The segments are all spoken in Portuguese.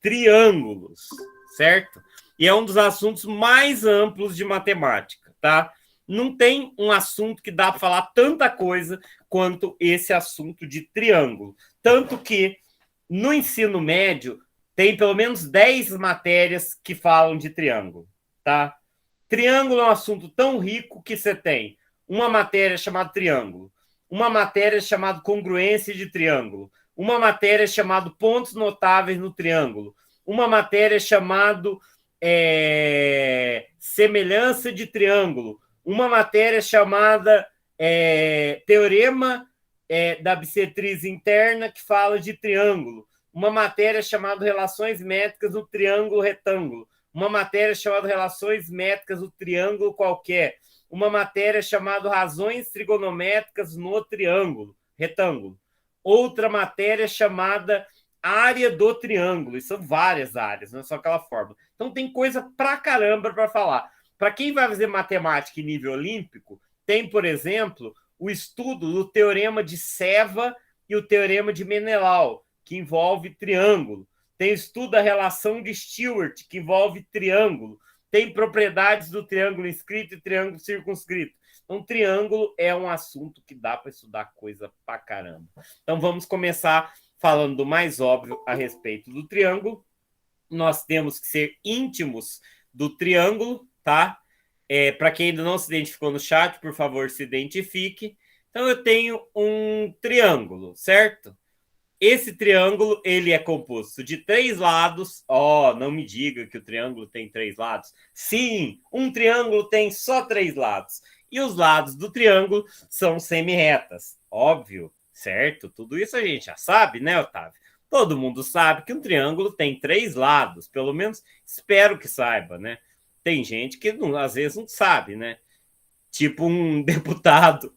triângulos, certo? E é um dos assuntos mais amplos de matemática, tá? Não tem um assunto que dá para falar tanta coisa quanto esse assunto de triângulo. Tanto que no ensino médio tem pelo menos 10 matérias que falam de triângulo, tá? Triângulo é um assunto tão rico que você tem uma matéria chamada triângulo, uma matéria chamada congruência de triângulo, uma matéria chamada pontos notáveis no triângulo, uma matéria chamada semelhança de triângulo, uma matéria chamada teorema da bissetriz interna que fala de triângulo, uma matéria chamada relações métricas do triângulo retângulo, uma matéria chamada relações métricas do triângulo qualquer, uma matéria chamada razões trigonométricas no triângulo retângulo, outra matéria chamada área do triângulo, e são várias áreas, não é só aquela fórmula. Então tem coisa pra caramba para falar. Para quem vai fazer matemática em nível olímpico, tem, por exemplo, o estudo do teorema de Seva e o teorema de Menelau, que envolve triângulo. Tem estudo da relação de Stewart, que envolve triângulo. Tem propriedades do triângulo inscrito e triângulo circunscrito. Então, triângulo é um assunto que dá para estudar coisa pra caramba. Então, vamos começar falando do mais óbvio a respeito do triângulo. Nós temos que ser íntimos do triângulo, tá? Para quem ainda não se identificou no chat, por favor, se identifique. Então, eu tenho um triângulo, certo? Esse triângulo, ele é composto de 3 lados. Não me diga que o triângulo tem 3 lados. Sim, um triângulo tem só 3 lados. E os lados do triângulo são semi-retas. Óbvio, certo? Tudo isso a gente já sabe, né, Otávio? Todo mundo sabe que um triângulo tem 3 lados. Pelo menos espero que saiba, né? Tem gente que às vezes não sabe, né? Tipo um deputado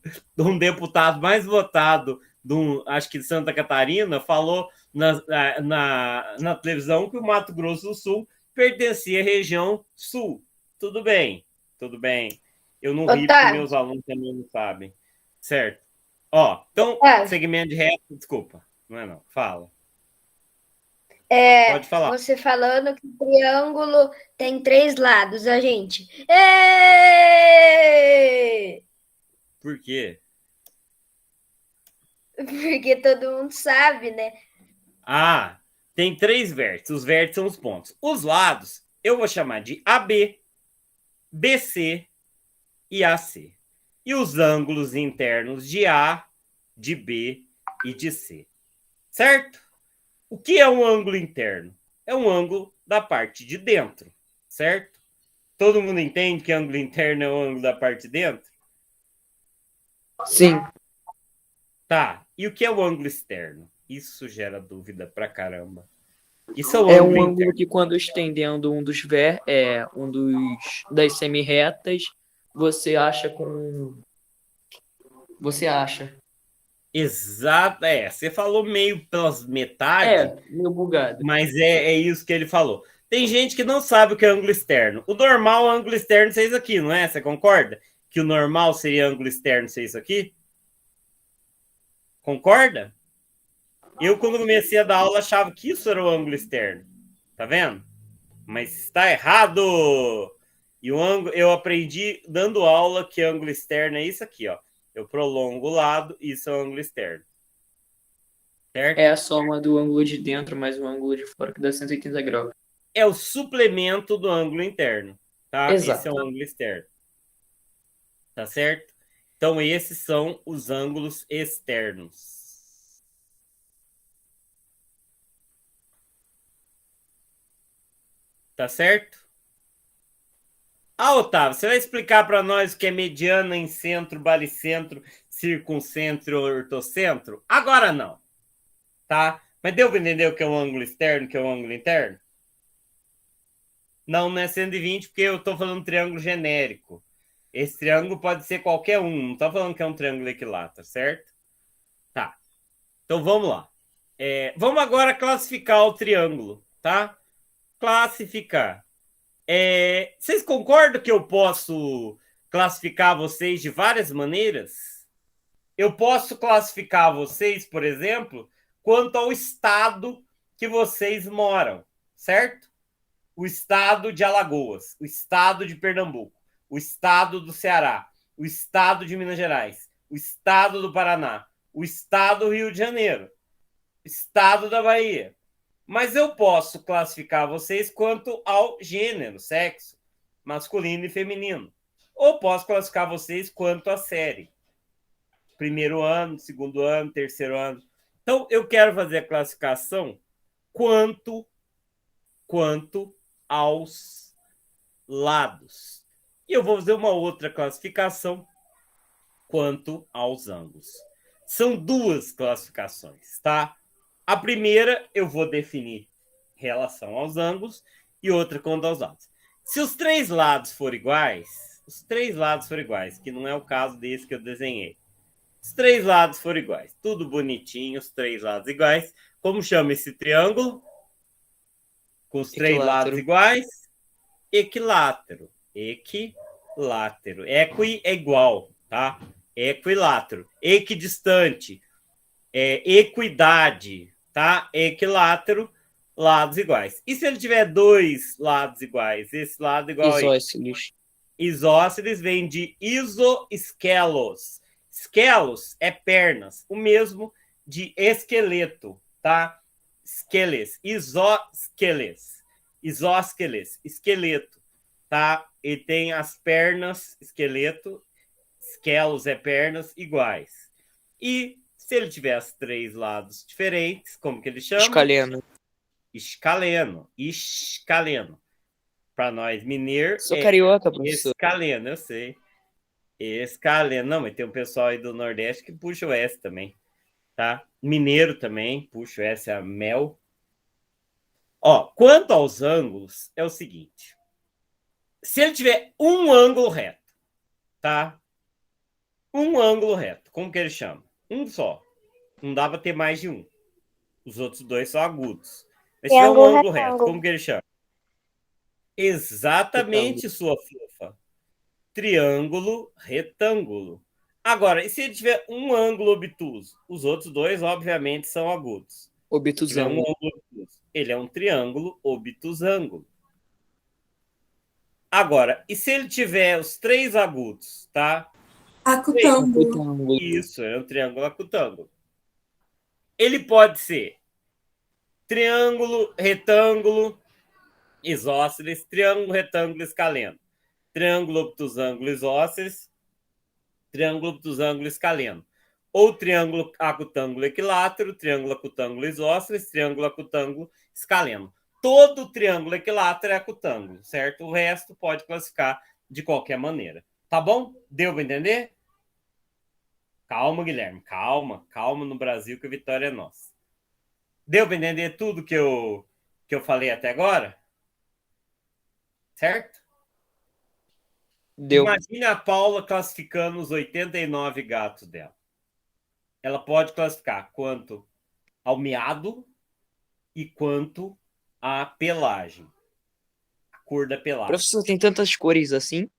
mais votado acho que de Santa Catarina, falou na televisão que o Mato Grosso do Sul pertencia à região sul. Tudo bem. Eu não ri porque meus alunos também não sabem. Certo. Então, segmento de reta, desculpa. Não é não. Fala. Pode falar. Você falando que o triângulo tem 3 lados, a gente. Por quê? Porque todo mundo sabe, né? Tem 3 vértices. Os vértices são os pontos. Os lados, eu vou chamar de AB, BC e AC. E os ângulos internos de A, de B e de C. Certo? O que é um ângulo interno? É um ângulo da parte de dentro. Certo? Todo mundo entende que ângulo interno é o ângulo da parte de dentro? Sim. Tá. E o que é o ângulo externo? Isso gera dúvida pra caramba. Isso é um ângulo que, quando estendendo das semi-retas, você acha. Exato. Você falou meio pelas metades. Meio bugado. Mas é isso que ele falou. Tem gente que não sabe o que é ângulo externo. O normal é ângulo externo ser isso aqui, não é? Você concorda? Que o normal seria ângulo externo ser isso aqui? Concorda? Eu, quando comecei a dar aula, achava que isso era o ângulo externo. Tá vendo? Mas está errado! E eu aprendi dando aula que ângulo externo é isso aqui, ó. Eu prolongo o lado, isso é o ângulo externo. Certo? É a soma do ângulo de dentro mais o ângulo de fora, que dá 180 graus. É o suplemento do ângulo interno, tá? Exato. Esse é o ângulo externo. Tá certo? Então, esses são os ângulos externos. Tá certo? Otávio, você vai explicar para nós o que é mediana, incentro, baricentro, circuncentro ou ortocentro? Agora não. Tá? Mas deu para entender o que é um ângulo externo, o que é um ângulo interno? Não é 120, porque eu estou falando triângulo genérico. Esse triângulo pode ser qualquer um. Não estou falando que é um triângulo equilátero, certo? Tá. Então vamos lá. Vamos agora classificar o triângulo, tá? Classificar. Vocês concordam que eu posso classificar vocês de várias maneiras? Eu posso classificar vocês, por exemplo, quanto ao estado que vocês moram, certo? O estado de Alagoas, o estado de Pernambuco, o estado do Ceará, o estado de Minas Gerais, o estado do Paraná, o estado do Rio de Janeiro, o estado da Bahia. Mas eu posso classificar vocês quanto ao gênero, sexo, masculino e feminino. Ou posso classificar vocês quanto à série. Primeiro ano, segundo ano, terceiro ano. Então, eu quero fazer a classificação quanto aos lados. E eu vou fazer uma outra classificação quanto aos ângulos. São duas classificações, tá? A primeira eu vou definir relação aos ângulos e outra quanto aos lados. Se os três lados forem iguais, que não é o caso desse que eu desenhei. Os três lados forem iguais, tudo bonitinho, os três lados iguais. Como chama esse triângulo? Com os três lados iguais? Equilátero. Equilátero. Equi é igual, tá? Equilátero. Equidistante. Equidade, tá? Equilátero, lados iguais. E se ele tiver dois lados iguais? Esse lado igual Isósceles. Isósceles vem de isoesquelos. Esquelos é pernas, o mesmo de esqueleto, tá? Esqueles, isósceles, esqueleto, tá? E tem as pernas, esqueleto, esquelos é pernas iguais. E se ele tiver os três lados diferentes, como que ele chama? Escaleno. Para nós, mineiro. Sou carioca, professor. Escaleno, eu sei. Escaleno. Não, mas tem um pessoal aí do Nordeste que puxa o S também, tá? Mineiro também, puxa o S, a mel. Ó, quanto aos ângulos, é o seguinte. Se ele tiver um ângulo reto, tá? Um ângulo reto, como que ele chama? Um só. Não dá para ter mais de um. Os outros dois são agudos. Mas se tiver um ângulo reto, como que ele chama? Exatamente, sua fofa. Triângulo retângulo. Agora, e se ele tiver um ângulo obtuso? Os outros dois, obviamente, são agudos. Obtusângulo. Ele é um triângulo obtusângulo. Agora, e se ele tiver os três agudos, tá? Acutângulo. Isso, é um triângulo acutângulo. Ele pode ser triângulo, retângulo, isósceles, triângulo, retângulo, escaleno. Triângulo, obtusângulo, isósceles, triângulo, obtusângulo, escaleno. Ou triângulo, acutângulo, equilátero, triângulo, acutângulo, isósceles, triângulo, acutângulo, escaleno. Todo triângulo equilátero é acutângulo, certo? O resto pode classificar de qualquer maneira. Tá bom? Deu para entender? Calma, Guilherme. Calma no Brasil que a vitória é nossa. Deu para entender tudo que eu falei até agora? Certo? Deu. Imagine a Paula classificando os 89 gatos dela. Ela pode classificar quanto ao miado e quanto à pelagem. A cor da pelagem. Professor, tem tantas cores assim?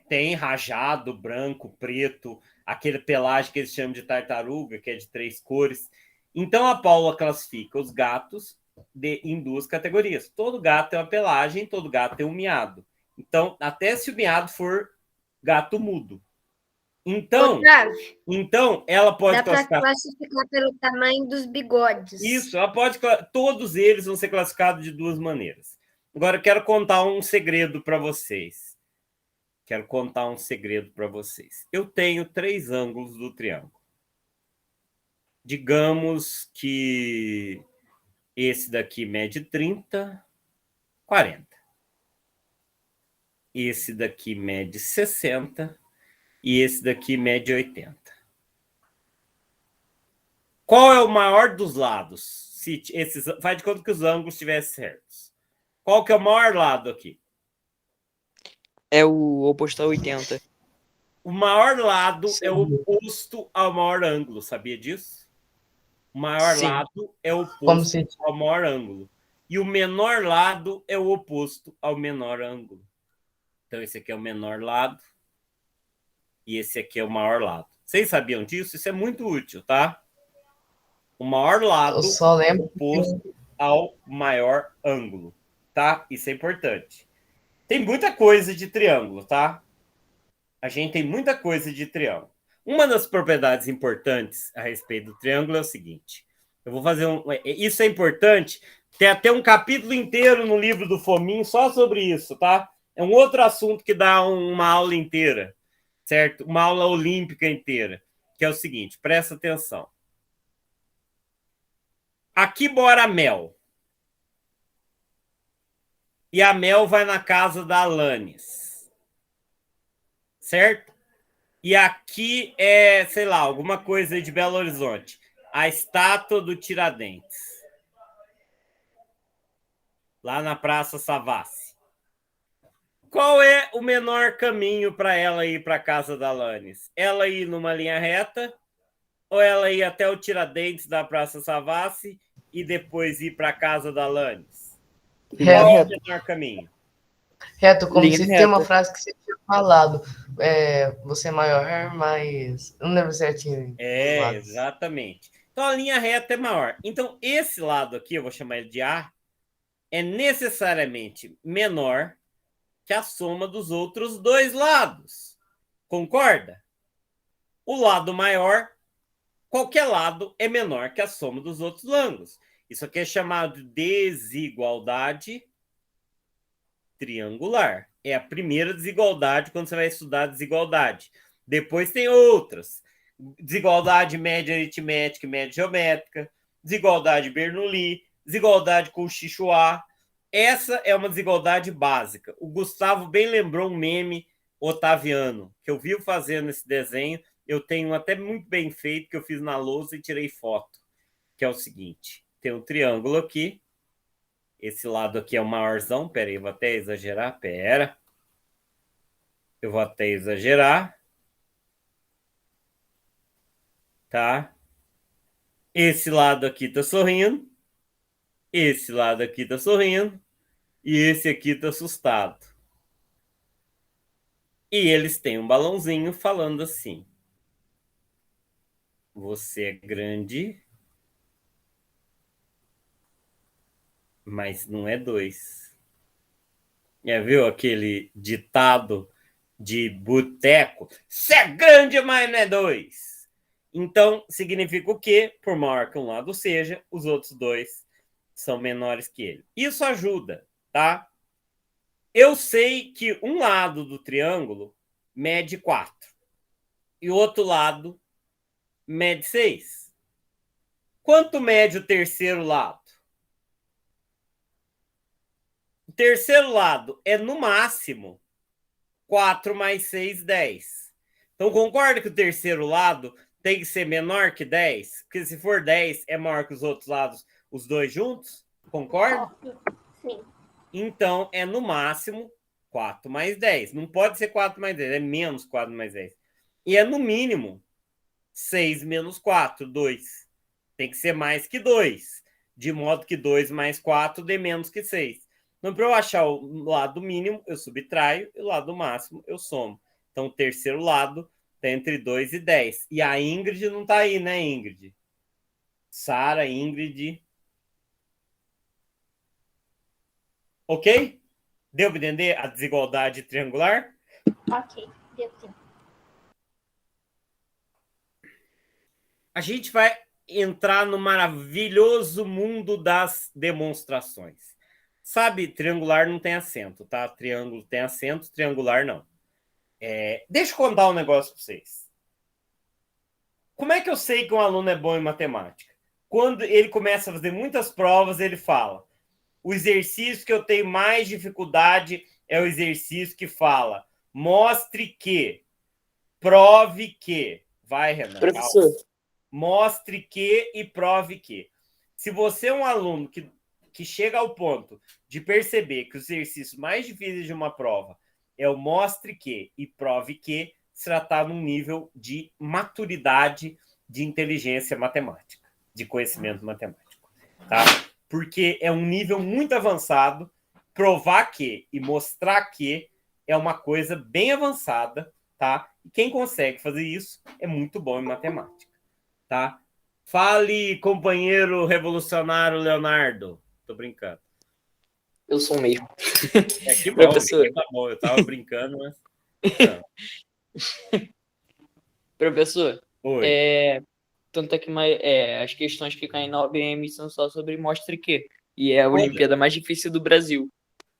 Tem rajado, branco, preto, aquele pelagem que eles chamam de tartaruga, que é de 3 cores. Então, a Paula classifica os gatos em 2 categorias. Todo gato tem uma pelagem, todo gato tem um miado. Então, até se o miado for gato mudo. Então, ela pode classificar... Dá para classificar pelo tamanho dos bigodes. Isso, ela pode... Todos eles vão ser classificados de 2 maneiras. Agora, eu quero contar um segredo para vocês. Eu tenho 3 ângulos do triângulo. Digamos que esse daqui mede 30, 40. Esse daqui mede 60 e esse daqui mede 80. Qual é o maior dos lados? Faz de conta que os ângulos estivessem certos. Qual que é o maior lado aqui? É o oposto a 80. O maior lado é o oposto ao maior ângulo, sabia disso? O maior lado é o oposto ao maior ângulo. E o menor lado é o oposto ao menor ângulo. Então, esse aqui é o menor lado e esse aqui é o maior lado. Vocês sabiam disso? Isso é muito útil, tá? O maior lado é o oposto ao maior ângulo, tá? Isso é importante. Tem muita coisa de triângulo, tá? A gente tem muita coisa de triângulo. Uma das propriedades importantes a respeito do triângulo é o seguinte. Eu vou fazer um... Isso é importante. Tem até um capítulo inteiro no livro do Fominho só sobre isso, tá? É um outro assunto que dá uma aula inteira, certo? Uma aula olímpica inteira, que é o seguinte, presta atenção. Aqui mora a Mel. E a Mel vai na casa da Alanis. Certo? E aqui é, sei lá, alguma coisa de Belo Horizonte. A estátua do Tiradentes. Lá na Praça Savassi. Qual é o menor caminho para ela ir para a casa da Alanis? Ela ir numa linha reta ou ela ir até o Tiradentes da Praça Savassi e depois ir para a casa da Alanis? Qual é o menor caminho? Reto, como Linha se reta. tem uma frase que você tinha falado. Você é maior, mas... Não lembro certinho. Exatamente. Então, a linha reta é maior. Então, esse lado aqui, eu vou chamar ele de A, é necessariamente menor que a soma dos outros dois lados. Concorda? O lado maior, qualquer lado é menor que a soma dos outros ângulos. Isso aqui é chamado de desigualdade triangular. É a primeira desigualdade quando você vai estudar desigualdade. Depois tem outras. Desigualdade média aritmética e média geométrica, desigualdade Bernoulli, desigualdade Cauchy-Schwarz. Essa é uma desigualdade básica. O Gustavo bem lembrou um meme otaviano, que eu vi fazendo esse desenho. Eu tenho até muito bem feito, que eu fiz na lousa e tirei foto, que é o seguinte. Tem um triângulo aqui. Esse lado aqui é o maiorzão. Peraí, eu vou até exagerar. Eu vou até exagerar. Tá? Esse lado aqui tá sorrindo. Esse lado aqui tá sorrindo. E esse aqui tá assustado. E eles têm um balãozinho falando assim. Você é grande, mas não é 2. Viu aquele ditado de boteco? Você é grande, mas não é 2. Então, significa o quê? Por maior que um lado seja, os outros dois são menores que ele. Isso ajuda, tá? Eu sei que um lado do triângulo mede 4 e o outro lado mede 6. Quanto mede o terceiro lado? O terceiro lado é, no máximo, 4 mais 6, 10. Então, concorda que o terceiro lado tem que ser menor que 10? Porque se for 10, é maior que os outros lados, os dois juntos? Concorda? Sim. Então, é no máximo 4 mais 10. Não pode ser 4 mais 10, é menos 4 mais 10. E é no mínimo 6 menos 4, 2. Tem que ser mais que 2. De modo que 2 mais 4 dê menos que 6. Então, para eu achar o lado mínimo, eu subtraio, e o lado máximo eu somo. Então, o terceiro lado está entre 2 e 10. E a Ingrid não está aí, né, Ingrid? Sara, Ingrid. Ok? Deu para entender a desigualdade triangular? Ok, deu tempo. A gente vai entrar no maravilhoso mundo das demonstrações. Sabe, triangular não tem acento, tá? Triângulo tem acento, triangular não. Deixa eu contar um negócio para vocês. Como é que eu sei que um aluno é bom em matemática? Quando ele começa a fazer muitas provas, ele fala: o exercício que eu tenho mais dificuldade é o exercício que fala: mostre que, prove que. Vai, Renan. Professor. Calma. Mostre que e prove que. Se você é um aluno que chega ao ponto de perceber que o exercício mais difícil de uma prova é o mostre que e prove que, será estar num nível de maturidade de inteligência matemática, de conhecimento matemático, tá? Porque é um nível muito avançado. Provar que e mostrar que é uma coisa bem avançada, tá? E quem consegue fazer isso é muito bom em matemática, tá? Fale, companheiro revolucionário Leonardo. tô brincando. Eu sou mesmo. Que bom, Professor. tá bom, eu tava brincando, mas... Professor, Oi. tanto é que as questões que caem na OBM são só sobre mostra que, e é a Olha. Olimpíada mais difícil do Brasil.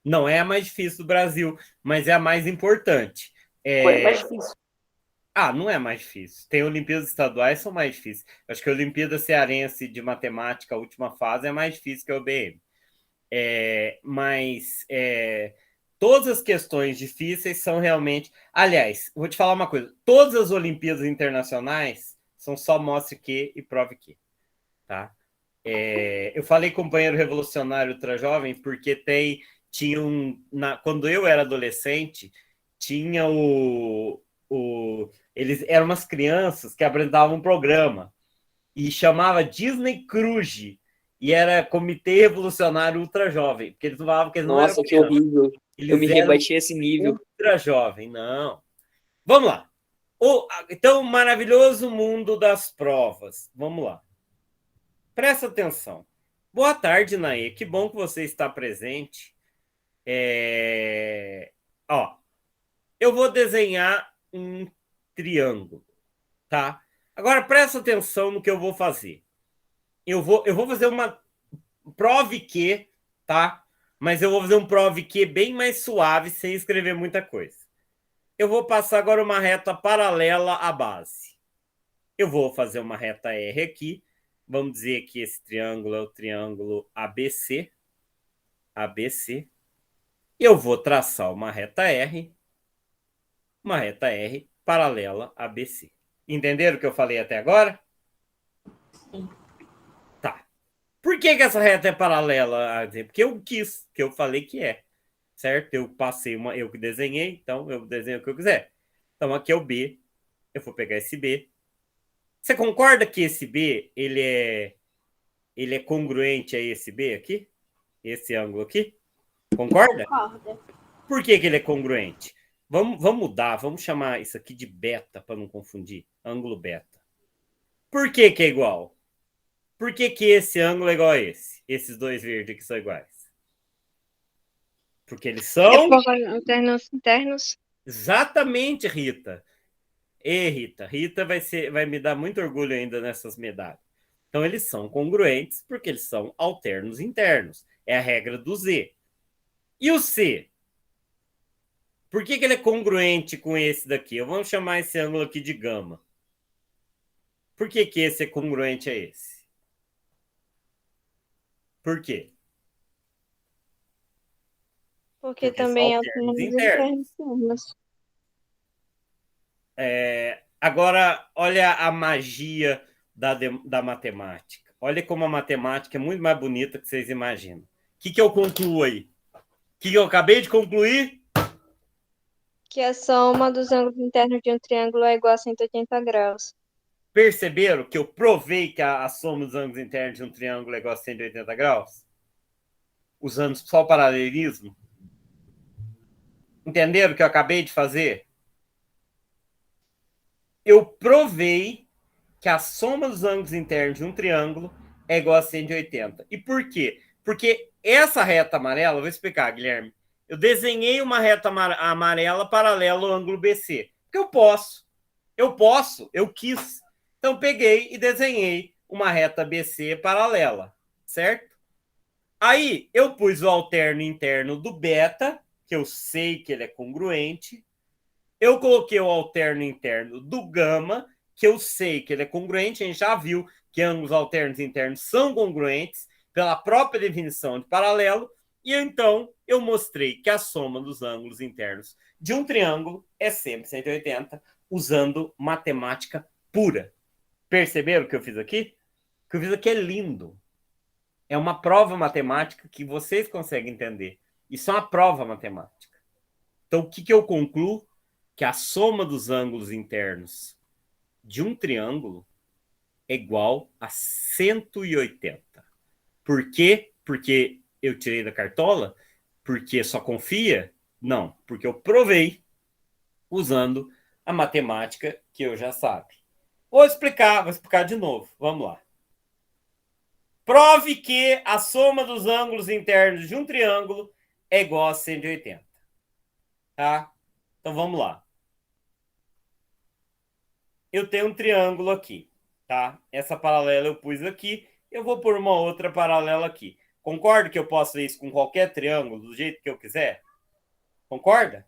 Não é a mais difícil do Brasil, mas é a mais importante. Qual é a mais difícil? Não é mais difícil. Tem Olimpíadas estaduais que são mais difíceis. Acho que a Olimpíada Cearense de Matemática, a última fase, é mais difícil que a OBM. Mas todas as questões difíceis são realmente... Aliás, vou te falar uma coisa. Todas as Olimpíadas internacionais são só mostre que e prove que. Tá? Eu falei companheiro revolucionário ultra jovem porque quando eu era adolescente, tinha eles eram umas crianças que apresentavam um programa e chamava Disney Cruise e era Comitê Revolucionário Ultra Jovem, porque eles falavam que eles não eram Nossa, que crianças, horrível. Eu me eles eram rebati a esse nível. ultra jovem. Não. Vamos lá. Então, maravilhoso mundo das provas. Vamos lá. Presta atenção. Boa tarde, Naê. Que bom que você está presente. Eu vou desenhar um triângulo, tá? Agora presta atenção no que eu vou fazer. Eu vou fazer uma prove que, tá? Mas eu vou fazer um prove que bem mais suave, sem escrever muita coisa. Eu vou passar agora uma reta paralela à base. Eu vou fazer uma reta R aqui. Vamos dizer que esse triângulo é o triângulo ABC. ABC. Eu vou traçar uma reta R paralela a BC. Entenderam o que eu falei até agora? Sim. Tá. Por que essa reta é paralela? Porque eu quis, que eu falei que é. Certo? Eu passei eu que desenhei, então eu desenho o que eu quiser. Então aqui é o B. Eu vou pegar esse B. Você concorda que esse B ele é congruente a esse B aqui? Esse ângulo aqui? Concorda? Concorda. Por que ele é congruente? Vamos mudar, vamos chamar isso aqui de beta, para não confundir. Ângulo beta. Por que é igual? Por que esse ângulo é igual a esse? Esses dois verdes aqui são iguais. Porque eles são... internos. Exatamente, Rita. Rita. Rita vai me dar muito orgulho ainda nessas medalhas. Então, eles são congruentes porque eles são alternos internos. É a regra do Z. E o C? Por que ele é congruente com esse daqui? Vamos chamar esse ângulo aqui de gama. Por que esse é congruente a esse? Por quê? Porque também é alternos internos. Agora, olha a magia da matemática. Olha como a matemática é muito mais bonita que vocês imaginam. O que eu concluo aí? O que eu acabei de concluir? Que a soma dos ângulos internos de um triângulo é igual a 180 graus. Perceberam que eu provei que a soma dos ângulos internos de um triângulo é igual a 180 graus? Usando só o paralelismo? Entenderam o que eu acabei de fazer? Eu provei que a soma dos ângulos internos de um triângulo é igual a 180. E por quê? Porque essa reta amarela, vou explicar, Guilherme. Eu desenhei uma reta amarela paralela ao ângulo BC. Porque eu quis. Então, peguei e desenhei uma reta BC paralela, certo? Aí, eu pus o alterno interno do beta, que eu sei que ele é congruente. Eu coloquei o alterno interno do gama, que eu sei que ele é congruente. A gente já viu que ângulos alternos internos são congruentes pela própria definição de paralelo. E então, eu mostrei que a soma dos ângulos internos de um triângulo é sempre 180, usando matemática pura. Perceberam o que eu fiz aqui? O que eu fiz aqui é lindo. É uma prova matemática que vocês conseguem entender. Isso é uma prova matemática. Então, o que eu concluo? Que a soma dos ângulos internos de um triângulo é igual a 180. Por quê? Porque eu tirei da cartola? Porque só confia? Não, porque eu provei usando a matemática que eu já sabe. Vou explicar de novo. Vamos lá. Prove que a soma dos ângulos internos de um triângulo é igual a 180. Tá? Então vamos lá. Eu tenho um triângulo aqui, tá? Essa paralela eu pus aqui, eu vou pôr uma outra paralela aqui. Concorda que eu posso fazer isso com qualquer triângulo, do jeito que eu quiser? Concorda?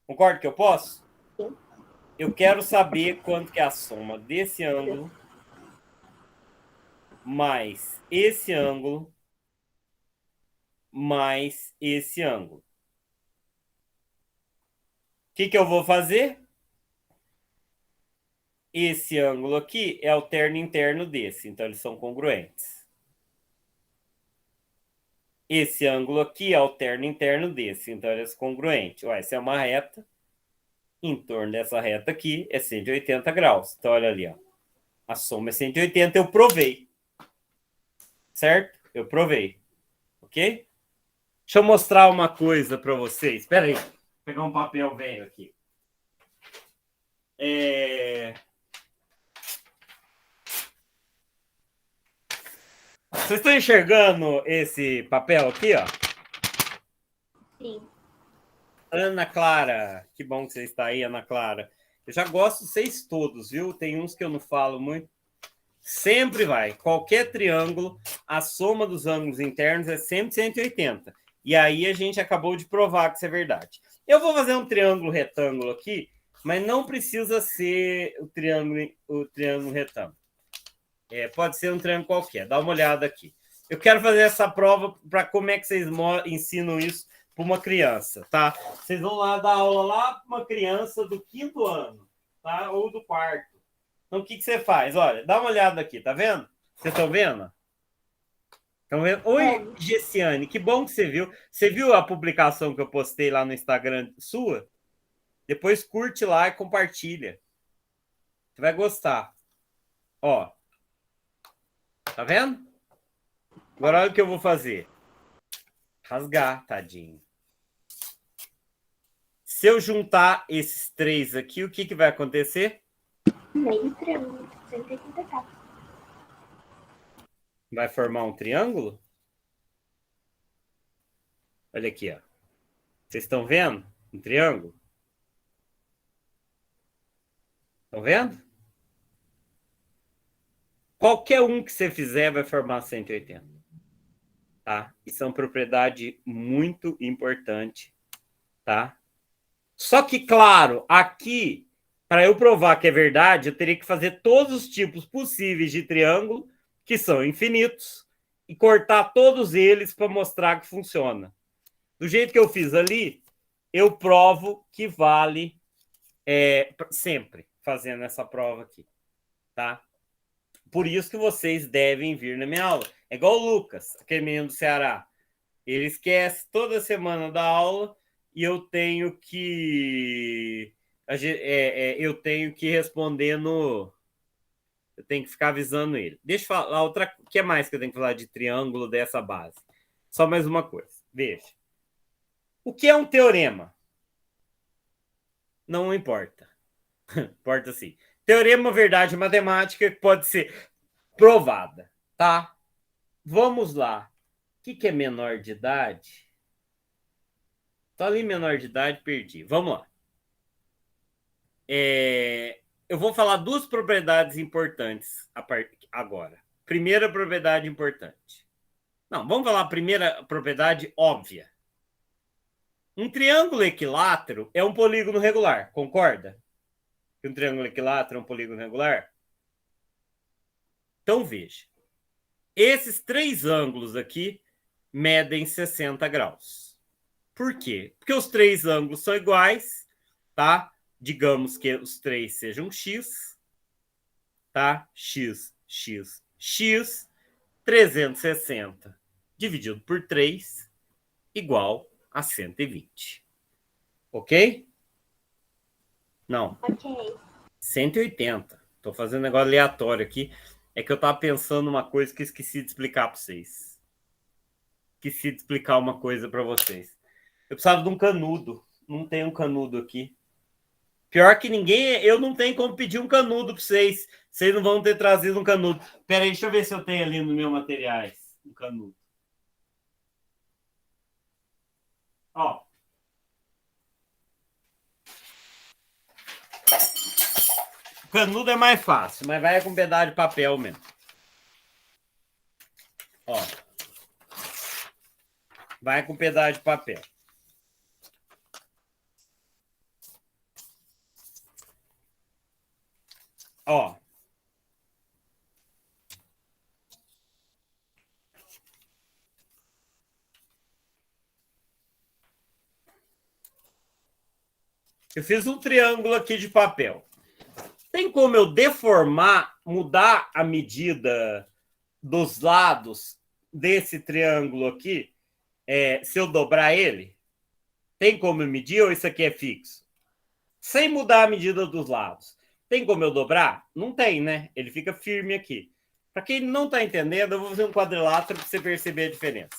Concorda que eu posso? Sim. Eu quero saber quanto que é a soma desse ângulo mais esse ângulo mais esse ângulo. O que eu vou fazer? Esse ângulo aqui é o terno interno desse, então eles são congruentes. Esse ângulo aqui é o terno interno desse, então ele é congruente. Ué, essa é uma reta. Em torno dessa reta aqui é 180 graus. Então, olha ali, ó. A soma é 180, eu provei. Certo? Eu provei. Ok? Deixa eu mostrar uma coisa para vocês. Espera aí. Vou pegar um papel velho aqui. Vocês estão enxergando esse papel aqui, ó? Sim. Ana Clara, que bom que você está aí, Ana Clara. Eu já gosto de vocês todos, viu? Tem uns que eu não falo muito. Sempre vai. Qualquer triângulo, a soma dos ângulos internos é sempre 180. E aí a gente acabou de provar que isso é verdade. Eu vou fazer um triângulo retângulo aqui, mas não precisa ser o triângulo retângulo. Pode ser um triângulo qualquer. Dá uma olhada aqui. Eu quero fazer essa prova para como é que vocês ensinam isso para uma criança, tá? Vocês vão lá dar aula lá para uma criança do 5º ano, tá? Ou do 4º. Então, o que você faz? Olha, dá uma olhada aqui, tá vendo? Vocês estão vendo? Estão vendo? Oi, Gessiane, que bom que você viu. Você viu a publicação que eu postei lá no Instagram sua? Depois curte lá e compartilha. Você vai gostar. Ó. Tá vendo? Agora olha o que eu vou fazer. Rasgar, tadinho. Se eu juntar esses 3 aqui, o que vai acontecer? Meio triângulo, 180 graus. Vai formar um triângulo? Olha aqui, ó. Vocês estão vendo? Um triângulo? Estão vendo? Qualquer um que você fizer vai formar 180. Tá? Isso é uma propriedade muito importante, tá? Só que, claro, aqui, para eu provar que é verdade, eu teria que fazer todos os tipos possíveis de triângulo, que são infinitos, e cortar todos eles para mostrar que funciona. Do jeito que eu fiz ali, eu provo que vale sempre fazendo essa prova aqui, tá? Por isso que vocês devem vir na minha aula. É igual o Lucas, aquele menino do Ceará. Ele esquece toda semana da aula e eu tenho que responder no... Eu tenho que ficar avisando ele. Deixa eu falar outra... O que mais que eu tenho que falar de triângulo dessa base? Só mais uma coisa. Veja. O que é um teorema? Não importa. Importa sim. Teorema é uma verdade matemática que pode ser provada, tá? Vamos lá. O que é menor de idade? Tá ali menor de idade, perdi. Vamos lá. Eu vou falar 2 propriedades importantes agora. Primeira propriedade importante. Não, vamos falar a primeira propriedade óbvia. Um triângulo equilátero é um polígono regular, concorda? Que um triângulo equilátero é um polígono regular? Então, veja. Esses 3 ângulos aqui medem 60 graus. Por quê? Porque os 3 ângulos são iguais, tá? Digamos que os 3 sejam x, tá? X, x, x, 360 dividido por 3 igual a 120. Ok? Não. Ok. 180. Estou fazendo um negócio aleatório aqui. É que eu estava pensando uma coisa que eu esqueci de explicar para vocês. Esqueci de explicar uma coisa para vocês. Eu precisava de um canudo. Não tem um canudo aqui. Pior que ninguém... Eu não tenho como pedir um canudo para vocês. Vocês não vão ter trazido um canudo. Pera aí, deixa eu ver se eu tenho ali no meu materiais um canudo. Ó. O canudo é mais fácil, mas vai com um pedaço de papel mesmo. Ó. Vai com um pedaço de papel. Ó. Eu fiz um triângulo aqui de papel. Tem como eu deformar, mudar a medida dos lados desse triângulo aqui, se eu dobrar ele? Tem como eu medir ou isso aqui é fixo? Sem mudar a medida dos lados. Tem como eu dobrar? Não tem, né? Ele fica firme aqui. Para quem não está entendendo, eu vou fazer um quadrilátero para você perceber a diferença.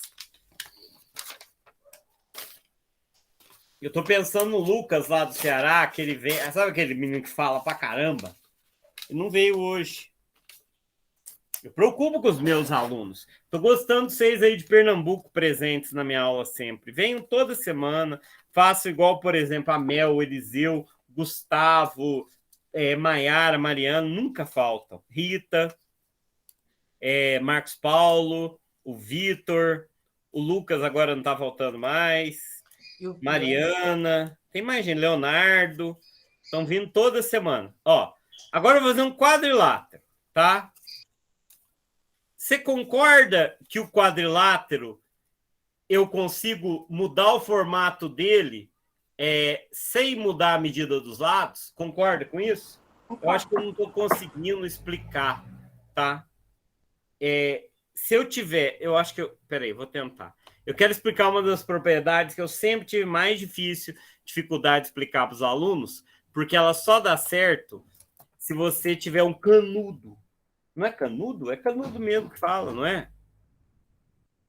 Eu estou pensando no Lucas lá do Ceará, que ele vem. Sabe aquele menino que fala pra caramba? Ele não veio hoje. Eu preocupo com os meus alunos. Estou gostando de vocês aí de Pernambuco presentes na minha aula sempre. Venham toda semana. Faço igual, por exemplo, a Mel, o Eliseu, Gustavo, Maiara, Mariano, nunca faltam. Rita, Marcos Paulo, o Vitor, o Lucas agora não está faltando mais. Mariana, tem mais gente, Leonardo, estão vindo toda semana. Ó, agora eu vou fazer um quadrilátero, tá? Você concorda que o quadrilátero eu consigo mudar o formato dele sem mudar a medida dos lados? Concorda com isso? Eu acho que eu não estou conseguindo explicar, tá? Se eu tiver, eu acho que eu... Peraí, vou tentar. Eu quero explicar uma das propriedades que eu sempre tive mais dificuldade de explicar para os alunos, porque ela só dá certo se você tiver um canudo. Não é canudo? É canudo mesmo que fala, não é?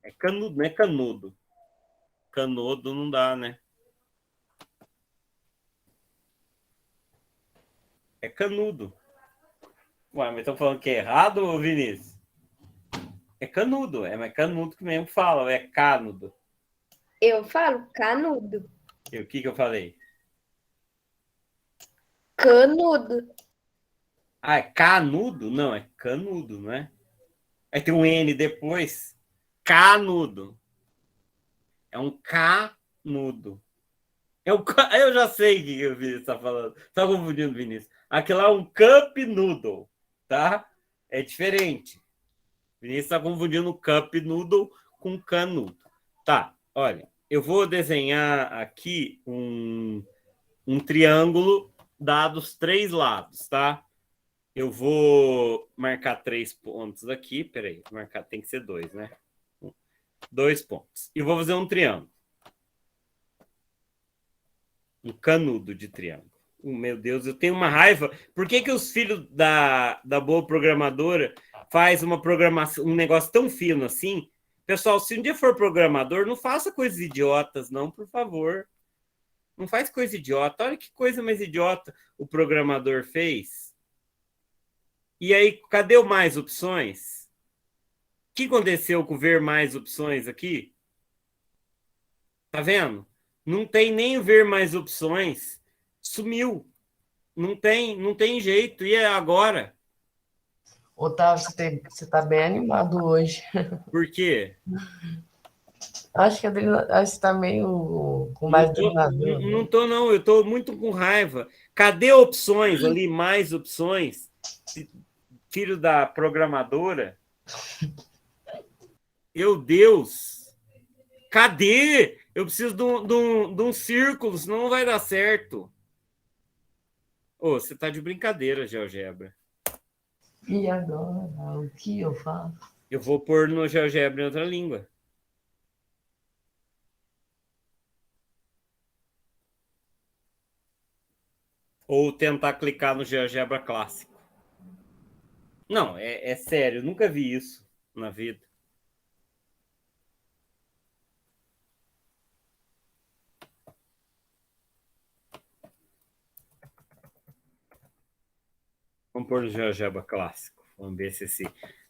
É canudo, não é canudo. Canudo não dá, né? É canudo. Ué, mas estão falando que é errado, Vinícius? É canudo, mas canudo que mesmo fala, é canudo. Eu falo canudo. E o que eu falei? Canudo. Ah, é canudo? Não, é canudo, não é? Aí tem um N depois. Canudo. É um canudo. Eu já sei o que o Vinícius está falando. Está confundindo, Vinícius. Aquilo lá é um cup noodle, tá? É diferente. O Vinícius está confundindo cup noodle com canudo. Tá, olha. Eu vou desenhar aqui um triângulo dados 3 lados, tá? Eu vou marcar 3 pontos aqui. Peraí, marcar tem que ser 2, né? 2 pontos. E vou fazer um triângulo. Um canudo de triângulo. Meu Deus, eu tenho uma raiva. Por que os filhos da boa programadora faz uma programação, um negócio tão fino assim? Pessoal, se um dia for programador, não faça coisas idiotas, não, por favor. Não faz coisa idiota. Olha que coisa mais idiota o programador fez. E aí, cadê o mais opções? O que aconteceu com ver mais opções aqui? Tá vendo? Não tem nem ver mais opções. Sumiu. Não tem jeito. E é agora? Otávio, você tá bem animado hoje. Por quê? Acho que você tá meio com mais adrenalina. Não tô, não. Eu tô muito com raiva. Cadê opções ali? Mais opções? Filho da programadora? Meu Deus! Cadê? Eu preciso de um círculo, senão não vai dar certo. Ô, você tá de brincadeira, GeoGebra. E agora, o que eu faço? Eu vou pôr no GeoGebra em outra língua. Ou tentar clicar no GeoGebra clássico. Não, é sério, nunca vi isso na vida. Vamos pôr no GeoGebra clássico. Vamos ver se esse...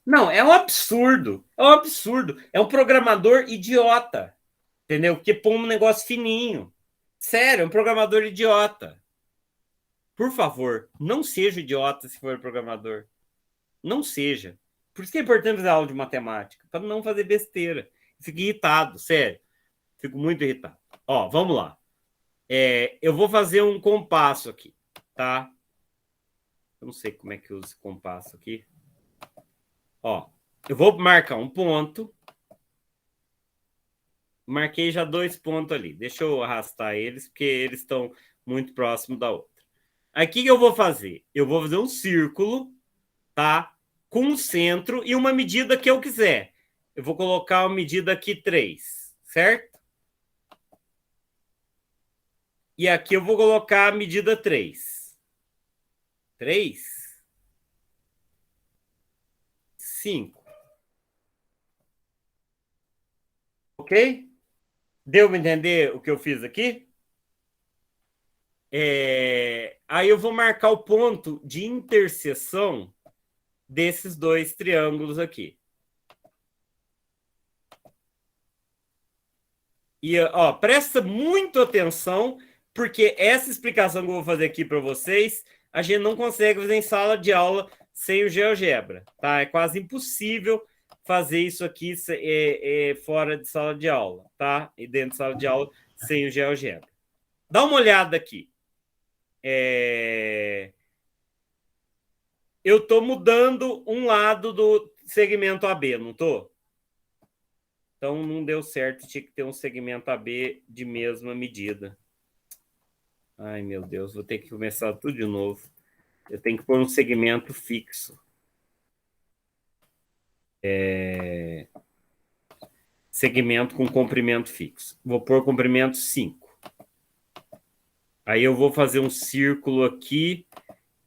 Não, é um absurdo. É um absurdo. É um programador idiota. Entendeu? Que põe um negócio fininho. Sério, é um programador idiota. Por favor, não seja idiota se for programador. Não seja. Por isso que é importante fazer aula de matemática. Para não fazer besteira. Fico irritado, sério. Fico muito irritado. Ó, vamos lá. Eu vou fazer um compasso aqui, tá? Eu não sei como é que usa esse compasso aqui. Ó, eu vou marcar um ponto. Marquei já 2 pontos ali. Deixa eu arrastar eles, porque eles estão muito próximos da outra. Aí, o que eu vou fazer? Eu vou fazer um círculo, tá? Com um centro e uma medida que eu quiser. Eu vou colocar uma medida aqui 3, certo? E aqui eu vou colocar a medida 3. 3. 5. Ok? Deu para entender o que eu fiz aqui? Aí eu vou marcar o ponto de interseção desses 2 triângulos aqui. E, ó, presta muito atenção, porque essa explicação que eu vou fazer aqui para vocês, a gente não consegue fazer em sala de aula sem o GeoGebra, tá? É quase impossível fazer isso aqui fora de sala de aula, tá? E dentro de sala de aula sem o GeoGebra. Dá uma olhada aqui. Eu estou mudando um lado do segmento AB, não estou? Então, não deu certo, tinha que ter um segmento AB de mesma medida. Ai, meu Deus, vou ter que começar tudo de novo. Eu tenho que pôr um segmento fixo. Segmento com comprimento fixo. Vou pôr comprimento 5. Aí eu vou fazer um círculo aqui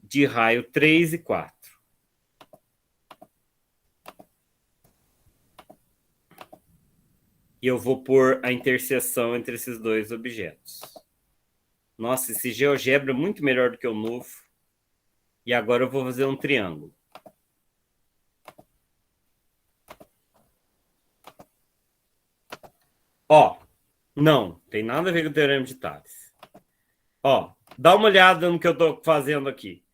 de raio 3 e 4. E eu vou pôr a interseção entre esses 2 objetos. Nossa, esse GeoGebra é muito melhor do que o novo. E agora eu vou fazer um triângulo. Ó, não, tem nada a ver com o teorema de Tales. Ó, dá uma olhada no que eu estou fazendo aqui.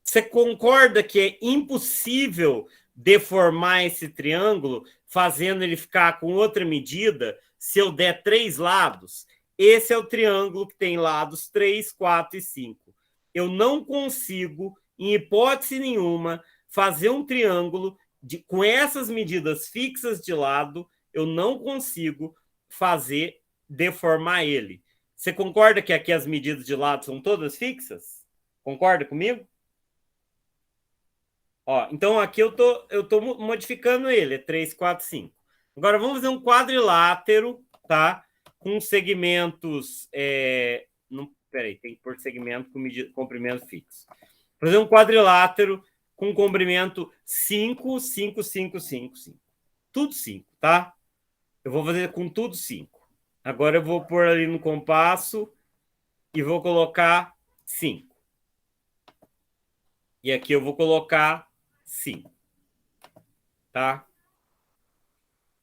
Você concorda que é impossível deformar esse triângulo fazendo ele ficar com outra medida se eu der 3 lados? Esse é o triângulo que tem lados 3, 4 e 5. Eu não consigo, em hipótese nenhuma, fazer um triângulo com essas medidas fixas de lado. Eu não consigo deformar ele. Você concorda que aqui as medidas de lado são todas fixas? Concorda comigo? Ó, então aqui eu tô modificando ele, é 3, 4, 5. Agora vamos fazer um quadrilátero, tá? Com segmentos... Peraí, tem que pôr segmento com comprimento fixo. Fazer um quadrilátero com comprimento 5, 5, 5, 5, 5. Tudo 5, tá? Eu vou fazer com tudo 5. Agora eu vou pôr ali no compasso e vou colocar 5. E aqui eu vou colocar 5. Tá?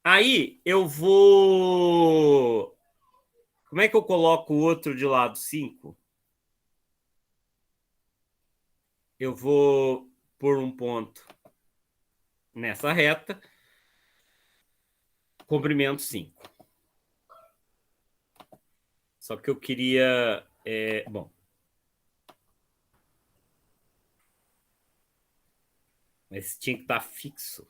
Aí eu vou... Como é que eu coloco o outro de lado 5? Eu vou pôr um ponto nessa reta, comprimento 5. Só que eu queria... bom. Mas tinha que estar fixo.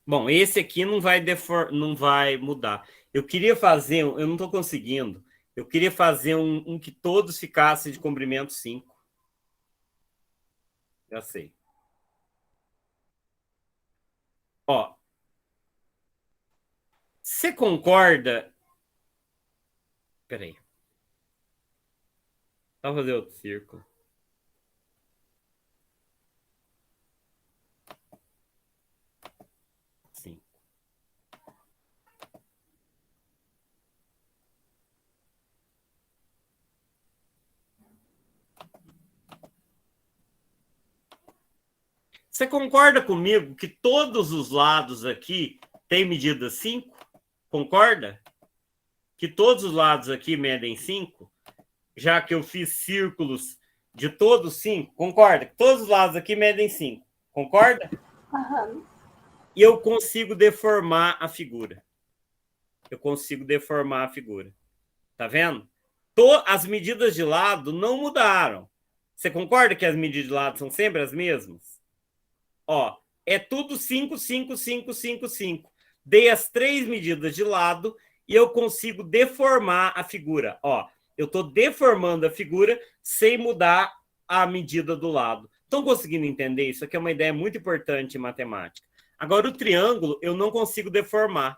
Bom, esse aqui não vai mudar. Eu queria fazer... Eu não estou conseguindo. Eu queria fazer um que todos ficassem de comprimento 5. Já sei. Ó. Você concorda... Peraí. Vou fazer outro círculo. Sim. Você concorda comigo que todos os lados aqui têm medida 5? Concorda? Que todos os lados aqui medem 5? Já que eu fiz círculos de todos 5? Concorda? Que todos os lados aqui medem 5. Concorda? Aham. E eu consigo deformar a figura. Eu consigo deformar a figura. Tá vendo? As medidas de lado não mudaram. Você concorda que as medidas de lado são sempre as mesmas? Ó, é tudo 5, 5, 5, 5, 5. Dei as 3 medidas de lado e eu consigo deformar a figura. Ó, eu estou deformando a figura sem mudar a medida do lado. Estão conseguindo entender? Isso aqui é uma ideia muito importante em matemática. Agora, o triângulo eu não consigo deformar.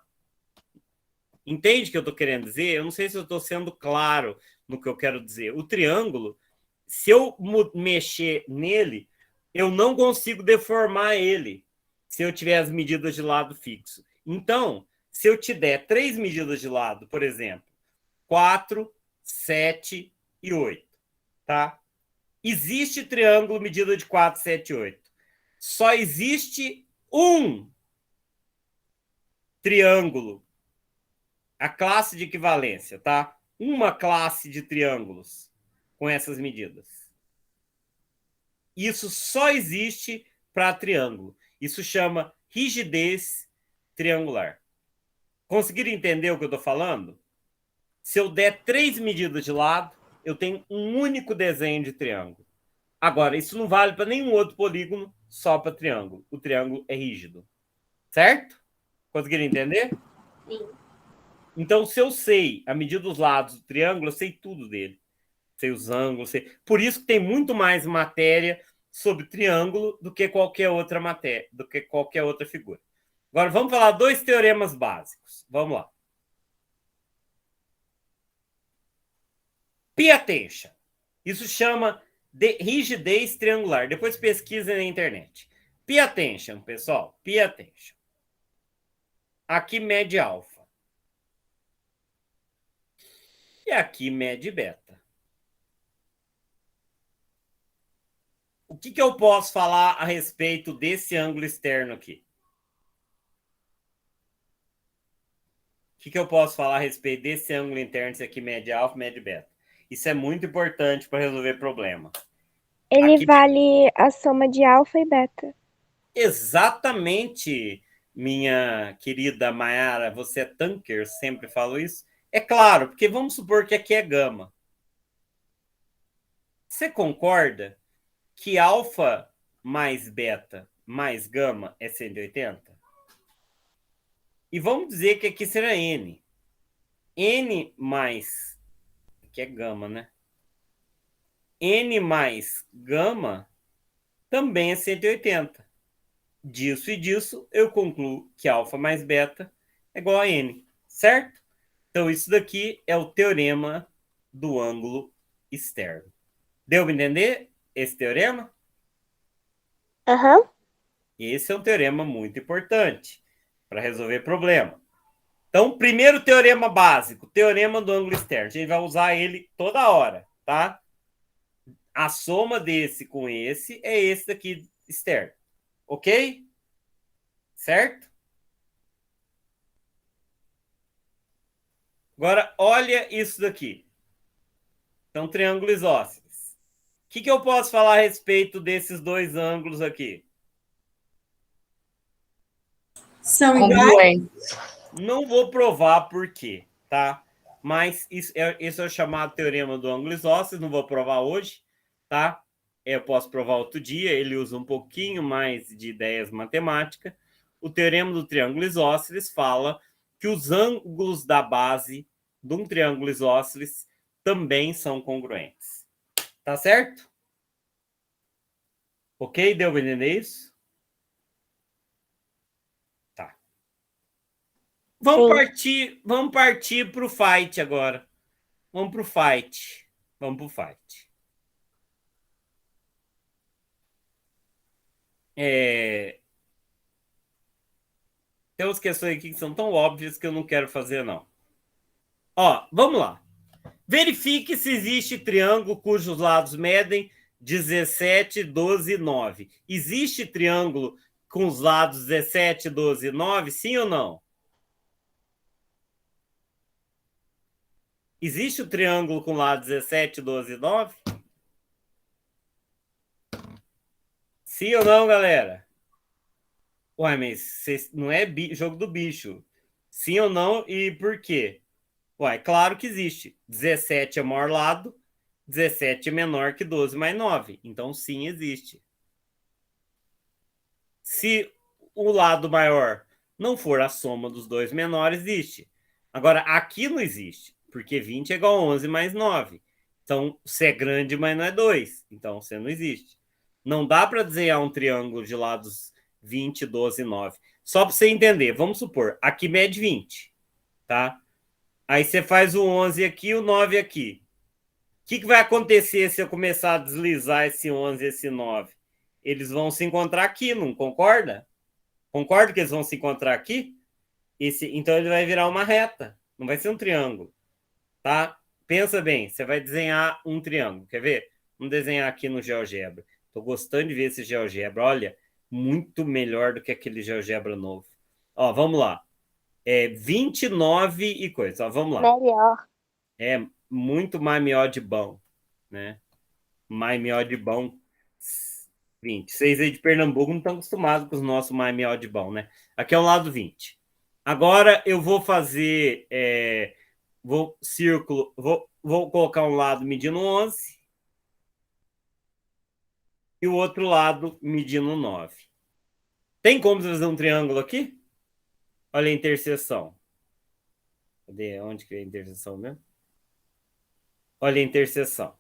Entende o que eu estou querendo dizer? Eu não sei se eu estou sendo claro no que eu quero dizer. O triângulo, se eu mexer nele, eu não consigo deformar ele se eu tiver as medidas de lado fixo. Então, se eu te der 3 medidas de lado, por exemplo, 4, 7 e 8, tá? Existe triângulo medida de 4, 7 e 8. Só existe um triângulo, a classe de equivalência, tá? Uma classe de triângulos com essas medidas. Isso só existe para triângulo. Isso chama rigidez triangular. Conseguiram entender o que eu estou falando? Se eu der 3 medidas de lado, eu tenho um único desenho de triângulo. Agora, isso não vale para nenhum outro polígono, só para triângulo. O triângulo é rígido. Certo? Conseguiram entender? Sim. Então, se eu sei a medida dos lados do triângulo, eu sei tudo dele. Sei os ângulos. Sei... Por isso que tem muito mais matéria sobre triângulo do que qualquer outra matéria, do que qualquer outra figura. Agora, vamos falar 2 teoremas básicos. Vamos lá. Pay attention. Isso chama de rigidez triangular. Depois pesquisa na internet. Pay attention, pessoal. Pay attention. Aqui mede alfa. E aqui mede beta. O que eu posso falar a respeito desse ângulo externo aqui? O que eu posso falar a respeito desse ângulo interno, se aqui mede alfa, mede beta? Isso é muito importante para resolver problema. Ele Aqui- vale a soma de alfa e beta. Exatamente, minha querida Mayara, você é tanker, sempre falo isso. É claro, porque vamos supor que aqui é gama. Você concorda que alfa mais beta mais gama é 180? E vamos dizer que aqui será N. N mais... Aqui é gama, né? N mais gama também é 180. Disso e disso, eu concluo que alfa mais beta é igual a N, certo? Então, isso daqui é o teorema do ângulo externo. Deu para entender esse teorema? Aham. Esse é um teorema muito importante para resolver problema. Então, primeiro teorema básico, teorema do ângulo externo. A gente vai usar ele toda hora, tá? A soma desse com esse é esse daqui externo. Ok? Certo? Agora, olha isso daqui. São triângulos isósceles. O que eu posso falar a respeito desses 2 ângulos aqui? São iguais? Congruentes. Não vou provar por quê, tá? Mas esse é o chamado teorema do ângulo isósceles, não vou provar hoje, tá? Eu posso provar outro dia, ele usa um pouquinho mais de ideias matemáticas. O teorema do triângulo isósceles fala que os ângulos da base de um triângulo isósceles também são congruentes. Tá certo? Ok? Deu para entender isso? Tá. Vamos partir para o fight agora. Vamos para o fight. Tem umas questões aqui que são tão óbvias que eu não quero fazer, não. Ó, vamos lá. Verifique se existe triângulo cujos lados medem 17, 12 e 9. Existe triângulo com os lados 17, 12 e 9? Sim ou não? Existe o triângulo com lado 17, 12 e 9? Sim ou não, galera? Ué, mas não é jogo do bicho. Sim ou não e por quê? Ué, claro que existe. 17 é o maior lado, 17 é menor que 12 mais 9. Então, sim, existe. Se o lado maior não for a soma dos dois menores, existe. Agora, aqui não existe, porque 20 é igual a 11 mais 9. Então, você é grande, mas não é 2. Então, você não existe. Não dá para desenhar um triângulo de lados 20, 12 e 9. Só para você entender, vamos supor, aqui mede 20, tá? Aí você faz o 11 aqui e o 9 aqui. O que vai acontecer se eu começar a deslizar esse 11 e esse 9? Eles vão se encontrar aqui, não concorda? Concorda que eles vão se encontrar aqui? Então ele vai virar uma reta, não vai ser um triângulo, tá? Pensa bem, você vai desenhar um triângulo, quer ver? Vamos desenhar aqui no GeoGebra. Estou gostando de ver esse GeoGebra, olha, muito melhor do que aquele GeoGebra novo. Ó, vamos lá. 29 e coisa, ó, vamos lá. Melhor. É muito mais melhor de bom, né? Mais melhor de bom. 20. Vocês aí de Pernambuco não estão acostumados com os nossos mais melhor de bom, né? Aqui é o lado 20. Agora eu vou fazer. Vou colocar um lado medindo 11 e o outro lado medindo 9. Tem como fazer um triângulo aqui? Olha a interseção. Cadê? Onde que é a interseção mesmo? Olha a interseção.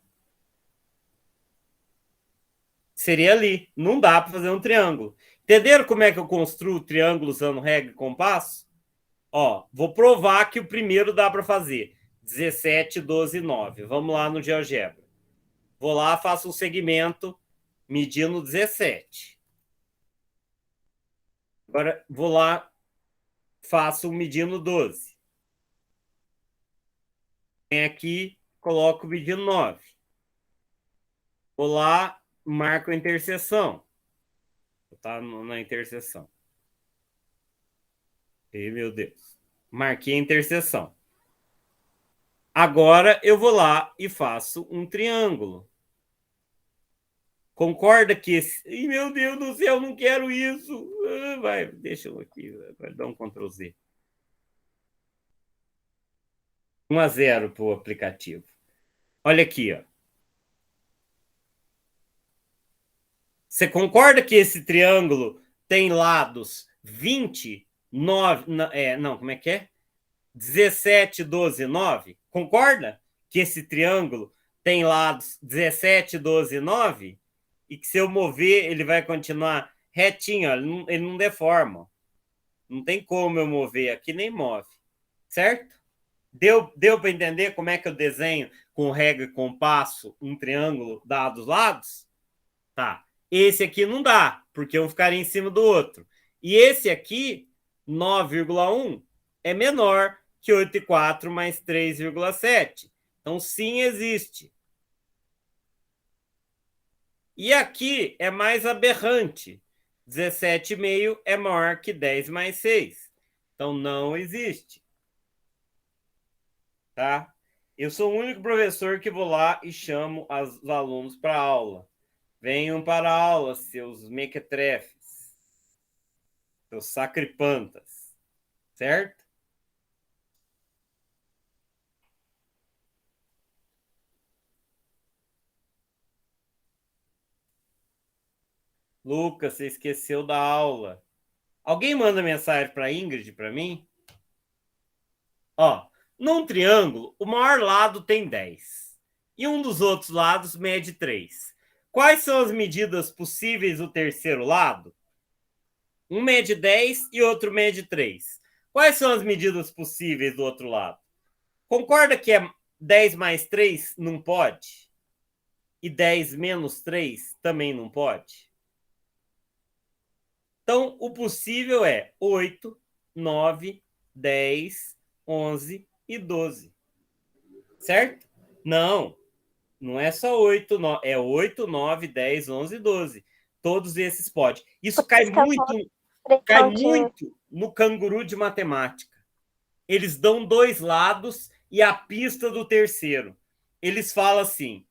Seria ali. Não dá para fazer um triângulo. Entenderam como é que eu construo triângulo usando regra e compasso? Ó, vou provar que o primeiro dá para fazer. 17, 12 e 9. Vamos lá no GeoGebra. Vou lá, faço um segmento medindo 17. Agora vou lá, faço um medindo 12. Vem aqui, coloco o medindo 9. Vou lá, marco a interseção. Tá na interseção. E, meu Deus. Marquei a interseção. Agora eu vou lá e faço um triângulo. Concorda que esse... Ih, meu Deus do céu, não quero isso. Vai, deixa eu aqui. Vai dar um Ctrl Z. 1-0 para o aplicativo. Olha aqui, ó. Você concorda que esse triângulo tem lados 20, 9... Não, como é que é? 17, 12, 9? Concorda que esse triângulo tem lados 17, 12, 9? E que se eu mover, ele vai continuar retinho, ó, ele não deforma. Não tem como eu mover aqui, nem move. Certo? Deu para entender como é que eu desenho com regra e compasso um triângulo dados os lados? Tá. Esse aqui não dá, porque um ficaria em cima do outro. E esse aqui, 9,1, é menor que 8,4 mais 3,7. Então, sim, existe. E aqui é mais aberrante. 17,5 é maior que 10 mais 6. Então, não existe. Tá? Eu sou o único professor que vou lá e chamo os alunos para a aula. Venham para a aula, seus mequetrefes, seus sacripantas. Certo? Lucas, você esqueceu da aula. Alguém manda mensagem para a Ingrid, para mim? Ó, num triângulo, o maior lado tem 10. E um dos outros lados mede 3. Quais são as medidas possíveis do terceiro lado? Um mede 10 e outro mede 3. Quais são as medidas possíveis do outro lado? Concorda que 10 mais 3 não pode? E 10 menos 3 também não pode? Então, o possível é 8, 9, 10, 11 e 12. Certo? Não. Não é só 8, é 8, 9, 10, 11, 12. Todos esses podem. Isso cai muito no canguru de matemática. Eles dão 2 lados e a pista do terceiro. Eles falam assim,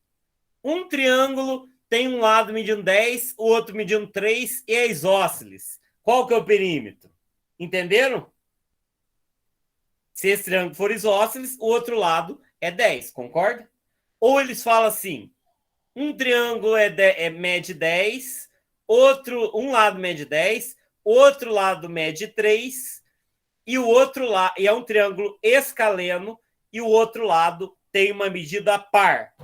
um triângulo tem um lado medindo 10, o outro medindo 3 e é isósceles. Qual que é o perímetro? Entenderam? Se esse triângulo for isósceles, o outro lado é 10, concorda? Ou eles falam assim, um triângulo mede 10, um lado mede 10, outro lado mede 3, e o outro lado, e é um triângulo escaleno, e o outro lado tem uma medida par.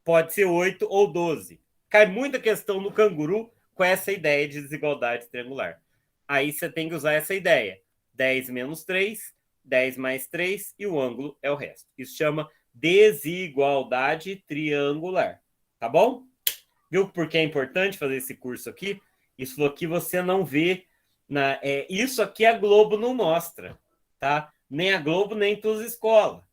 Pode ser 8 ou 12. Cai muita questão no canguru com essa ideia de desigualdade triangular. Aí você tem que usar essa ideia. 10 menos 3, 10 mais 3 e o ângulo é o resto. Isso chama desigualdade triangular. Tá bom? Viu por que é importante fazer esse curso aqui? Isso aqui você não vê. Isso aqui a Globo não mostra. Tá? Nem a Globo, nem todas as escolas.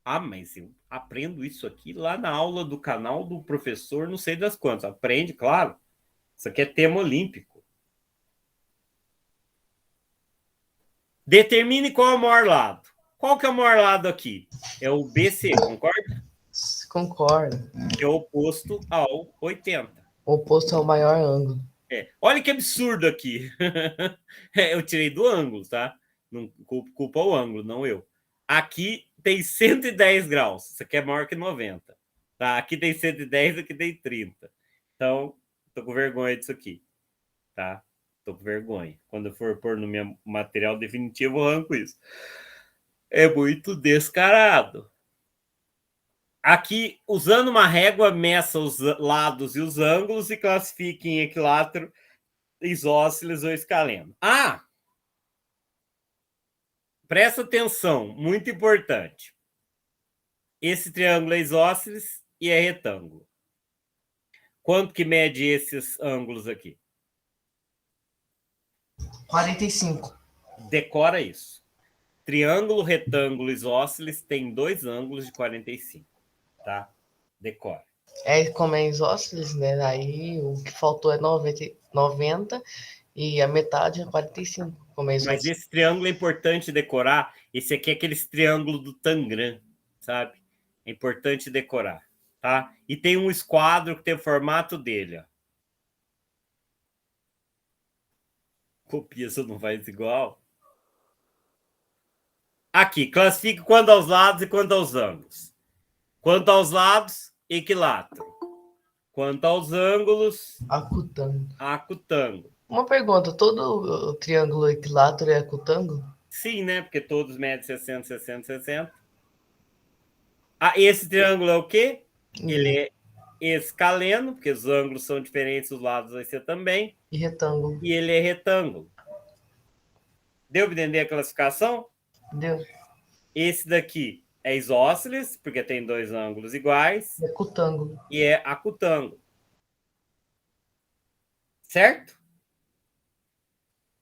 Ah, mas eu aprendo isso aqui lá na aula do canal do professor, não sei das quantas. Aprende, claro. Isso aqui é tema olímpico. Determine qual é o maior lado. Qual que é o maior lado aqui? É o BC, concorda? Concordo. Que é oposto ao 80. Oposto ao maior ângulo. Olha que absurdo aqui. Eu tirei do ângulo, tá? Não culpa o ângulo, não eu. Aqui tem 110 graus. Isso aqui é maior que 90. Tá? Aqui tem 110, aqui tem 30. Então, tô com vergonha disso aqui. Tá? Tô com vergonha. Quando eu for pôr no meu material definitivo, eu arranco isso. É muito descarado. Aqui, usando uma régua, meça os lados e os ângulos e classifique em equilátero, isósceles ou escaleno. Presta atenção, muito importante. Esse triângulo é isósceles e é retângulo. Quanto que mede esses ângulos aqui? 45. Decora isso. Triângulo, retângulo, isósceles tem 2 ângulos de 45. Tá? Decora. Como é isósceles, né? Aí o que faltou é 90 e a metade é 45. Como é isósceles. Mas esse triângulo é importante decorar. Esse aqui é aquele triângulo do Tangram, sabe? É importante decorar, tá? E tem um esquadro que tem o formato dele, ó. Copia, se não faz igual. Aqui, classifique quanto aos lados e quanto aos ângulos. Quanto aos lados, equilátero. Quanto aos ângulos, acutângulo. Acutângulo. Uma pergunta, todo o triângulo equilátero é acutângulo? Sim, né? Porque todos medem 60, 60, 60. Esse triângulo é o quê? Ele é escaleno, porque os ângulos são diferentes, os lados vai ser também. E retângulo. E ele é retângulo. Deu para entender a classificação? Deu. Esse daqui é isósceles, porque tem 2 ângulos iguais. É acutângulo. E é acutângulo. Certo?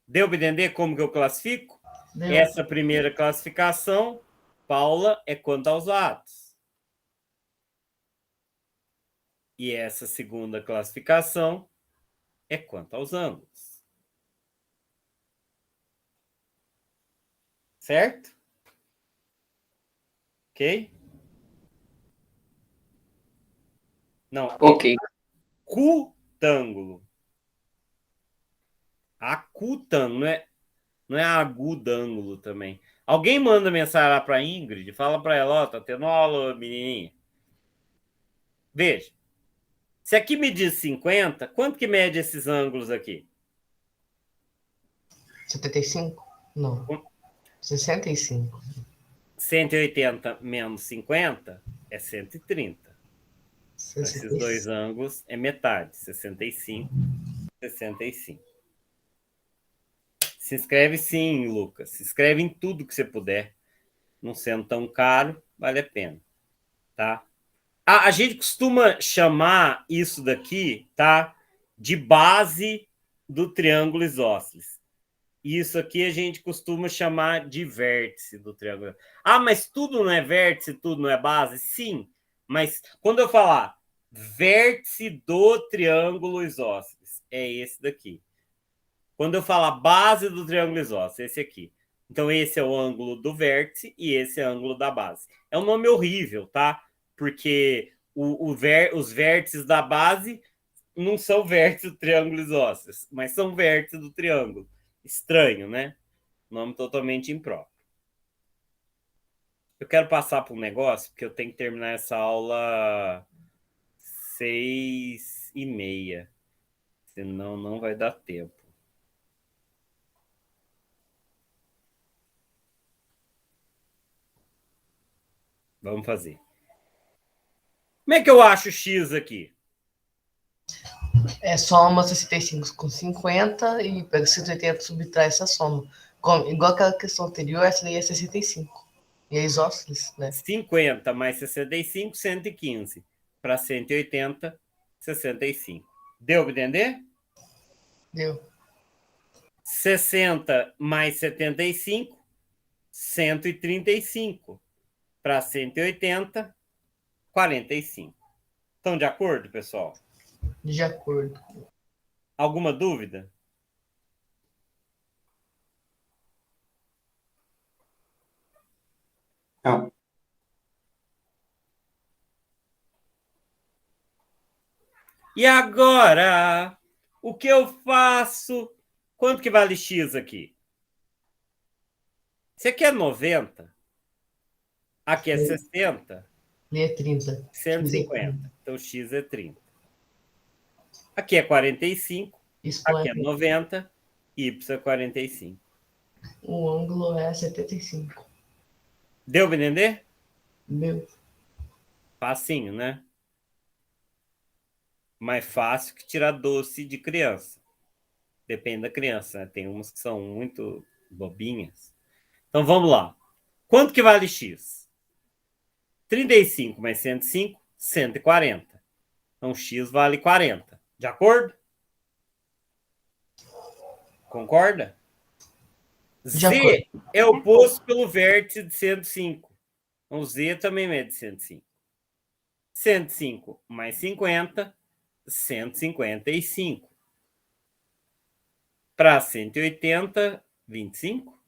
Deu para entender como que eu classifico? Deu. Essa primeira classificação, Paula, é quanto aos lados. E essa segunda classificação é quanto aos ângulos. Certo? Ok? Não. Ok. Acutângulo. Acutângulo, não é agudângulo também. Alguém manda mensagem lá para a Ingrid, fala para ela, ó, tá tendo aula, menininha. Veja. Se aqui medir 50, quanto que mede esses ângulos aqui? 75? Não. 65. 180 menos 50 é 130. Esses 65. 2 ângulos é metade, 65, 65. Se inscreve sim, Lucas. Se inscreve em tudo que você puder. Não sendo tão caro, vale a pena. Tá? A gente costuma chamar isso daqui, tá? De base do triângulo isósceles. Isso aqui a gente costuma chamar de vértice do triângulo. Ah, mas tudo não é vértice, tudo não é base? Sim, mas quando eu falar vértice do triângulo isósceles, é esse daqui. Quando eu falar base do triângulo isósceles, esse aqui. Então, esse é o ângulo do vértice e esse é o ângulo da base. É um nome horrível, tá? Porque os vértices da base não são vértices do triângulo isósceles, mas são vértices do triângulo. Estranho, né? Nome totalmente impróprio. Eu quero passar para um negócio, porque eu tenho que terminar essa aula 6h30. Senão não vai dar tempo. Vamos fazer. Como é que eu acho X aqui? É soma 65 com 50 e pega 180 e subtrai essa soma. Igual aquela questão anterior, essa daí é 65. E é isósceles, né? 50 mais 65, 115. Para 180, 65. Deu para entender? Deu. 60 mais 75, 135. Para 180, 45. Estão de acordo, pessoal? De acordo. Alguma dúvida? Não. E agora, o que eu faço? Quanto que vale X aqui? Esse aqui é 90. Aqui é 60. E é 30. 150. Então, X é 30. Aqui é 45. Isso Aqui é 90. Y é 45. O ângulo é 75. Deu para entender? Deu. Facinho, né? Mais fácil que tirar doce de criança. Depende da criança, né? Tem umas que são muito bobinhas. Então, vamos lá. Quanto que vale X? 35 mais 105, 140. Então, X vale 40. De acordo? Concorda? Z é oposto pelo vértice de 105. Então, Z também mede 105. 105 mais 50, 155. Para 180, 25.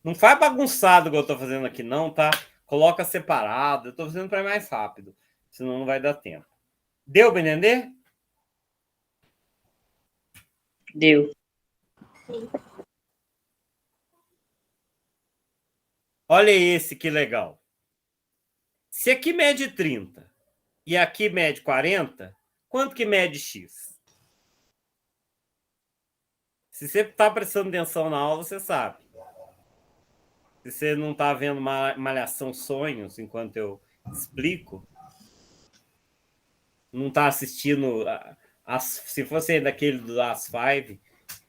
Não faz bagunçado igual eu estou fazendo aqui, não, tá? Coloca separado. Eu estou fazendo para ir mais rápido. Senão não vai dar tempo. Deu para entender? Deu. Olha esse que legal. Se aqui mede 30 e aqui mede 40, quanto que mede X? Se você está prestando atenção na aula, você sabe. Se você não está vendo Malhação Sonhos enquanto eu explico, não está assistindo... se fosse daquele do As Five,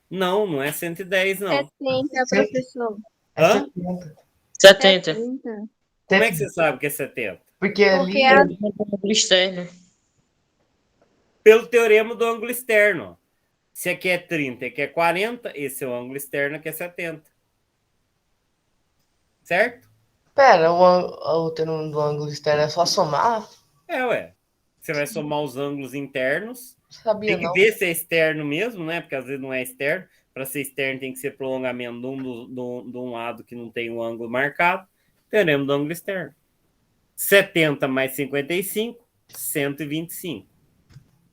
não é 110, não. 70, professor. É Hã? 70. 70. 70. Como é que você sabe que é 70? Porque ali a- Ângulo externo. Pelo teorema do ângulo externo. Se aqui é 30 e aqui é 40, esse é o ângulo externo que é 70. Certo? Pera, o termo do ângulo externo é só somar? Ué. Você vai somar os ângulos internos. Sabia Tem que não. ver se é externo mesmo, né? Porque às vezes não é externo. Para ser externo tem que ser prolongamento de um lado que não tem um ângulo marcado. Teorema do ângulo externo. 70 mais 55, 125.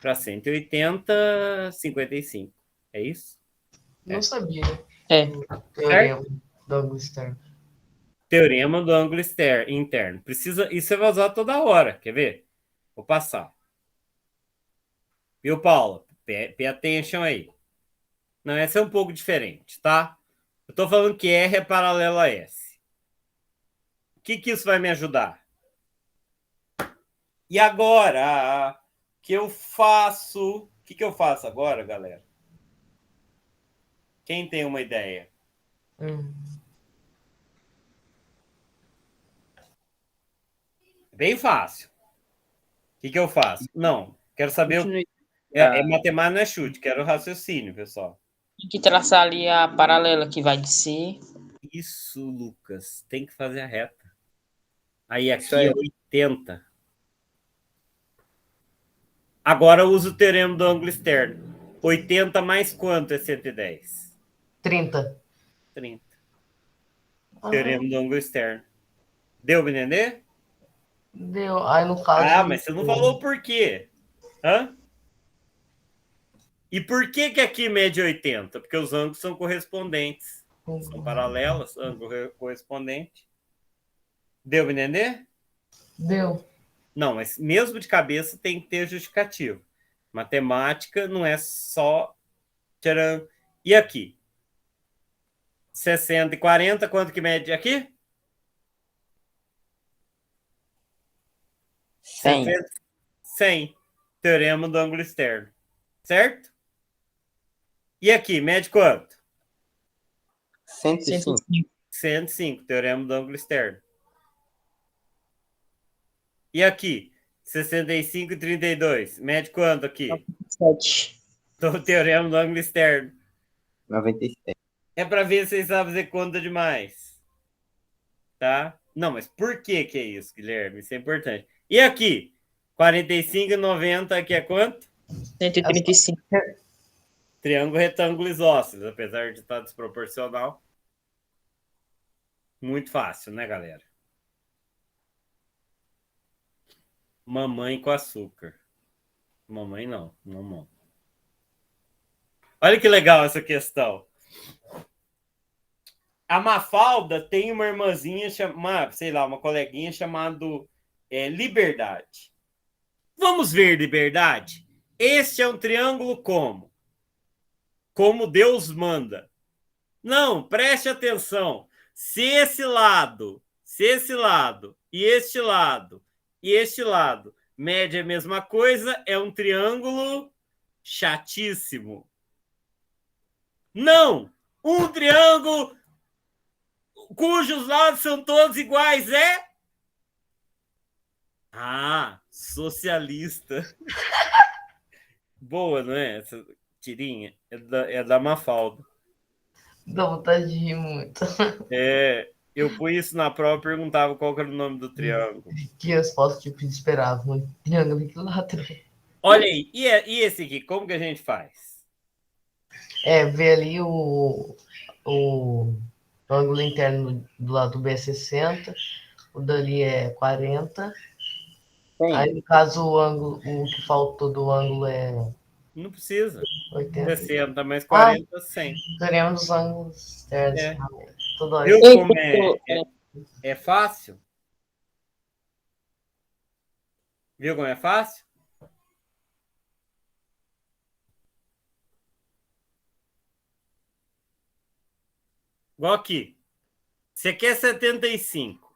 Para 180, 55. É isso? Não sabia. É. Teorema do ângulo externo. Teorema do ângulo interno. Isso você vai usar toda hora. Quer ver? Vou passar. Viu, Paula? Pay attention aí. Não, essa é um pouco diferente, tá? Eu estou falando que R é paralelo a S. O que isso vai me ajudar? E agora, que eu faço... O que eu faço agora, galera? Quem tem uma ideia? Bem fácil. O que eu faço? Não, quero saber... Matemática não é chute, quero raciocínio, pessoal. Tem que traçar ali a paralela que vai de C. Isso, Lucas. Tem que fazer a reta. Aí aqui Isso aí. é 80. Agora usa o teorema do ângulo externo. 80 mais quanto é 110? 30. 30. Teorema do ângulo externo. Deu pra entender? Deu. Aí no caso. Mas você não falou por quê. Hã? E por que aqui mede 80? Porque os ângulos são correspondentes. São paralelos, ângulo correspondente. Deu pra entender? Deu. Não, mas mesmo de cabeça tem que ter justificativo. Matemática não é só... Tcharam. E aqui? 60 e 40, quanto que mede aqui? 100. 100. Teorema do ângulo externo. Certo? E aqui, mede quanto? 105. 105, teorema do ângulo externo. E aqui, 65 e 32, mede quanto aqui? 7. Então, teorema do ângulo externo. 97. É para ver se vocês sabem fazer conta demais. Tá? Não, mas por que é isso, Guilherme? Isso é importante. E aqui, 45 e 90, aqui é quanto? 135. Triângulo retângulo isósceles, apesar de estar desproporcional. Muito fácil, né, galera? Mamãe com açúcar. Mamãe não, mamão. Olha que legal essa questão. A Mafalda tem uma irmãzinha chamada, sei lá, uma coleguinha chamada Liberdade. Vamos ver Liberdade? Este é um triângulo como? Como Deus manda. Não, preste atenção. Se esse lado e este lado mede a mesma coisa, é um triângulo chatíssimo. Não! Um triângulo cujos lados são todos iguais é... socialista. Boa, não é? Essa tirinha é da Mafalda. Dá vontade de rir muito. Eu pus isso na prova e perguntava qual era o nome do triângulo. Que resposta tipo esperava. Um triângulo equilátero. Olha aí, e esse aqui, como que a gente faz? Ver ali o ângulo interno do lado B é 60, o dali é 40. Sim. Aí, no caso, o que faltou do ângulo é Não precisa. 80. 60 mais 40, 100. Teremos os ângulos externos. Toda hora. Viu como é fácil? Viu como é fácil? Igual aqui. Você quer 75.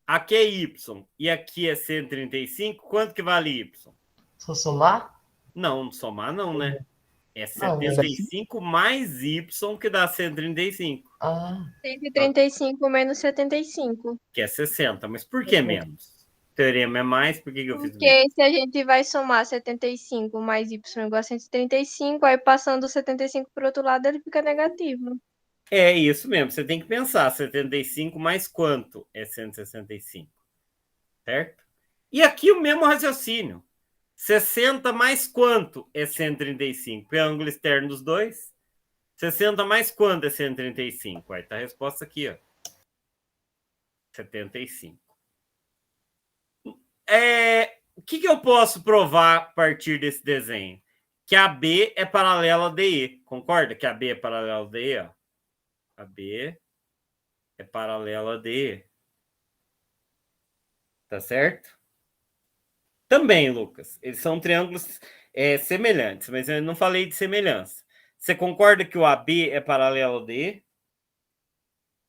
Aqui é Y e aqui é 135. Quanto que vale Y? Só somar? Não, somar não, né? É 75 mais Y que dá 135. 135 menos 75. Que é 60. Mas por que menos? O teorema é mais, por que eu fiz menos? Porque se a gente vai somar 75 mais Y igual a 135, aí passando o 75 para o outro lado, ele fica negativo. É isso mesmo, você tem que pensar, 75 mais quanto é 165, certo? E aqui o mesmo raciocínio, 60 mais quanto é 135? É o ângulo externo dos dois. 60 mais quanto é 135? Aí tá a resposta aqui, ó. 75. O que eu posso provar a partir desse desenho? Que a B é paralela a DE, concorda que a B é paralela a DE, ó? A B é paralela a D. Tá certo? Também, Lucas. Eles são triângulos semelhantes, mas eu não falei de semelhança. Você concorda que o AB é paralelo a D?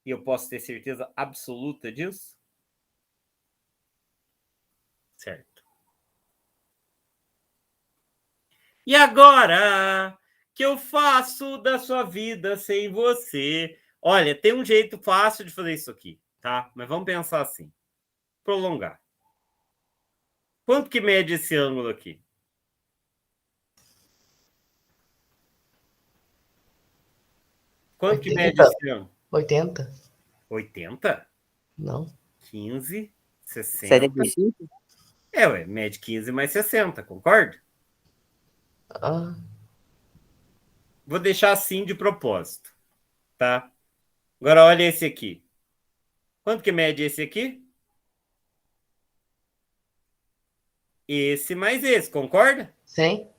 E eu posso ter certeza absoluta disso? Certo. E agora... que eu faço da sua vida sem você? Olha, tem um jeito fácil de fazer isso aqui, tá? Mas vamos pensar assim. Prolongar. Quanto que mede esse ângulo aqui? Quanto que 80? mede esse ângulo? 80? 80? Não. 15, 60. 75? Ué, mede 15 mais 60, concorda? Ah, Vou deixar assim de propósito, tá? Agora olha esse aqui. Quanto que mede esse aqui? Esse mais esse, concorda? sim?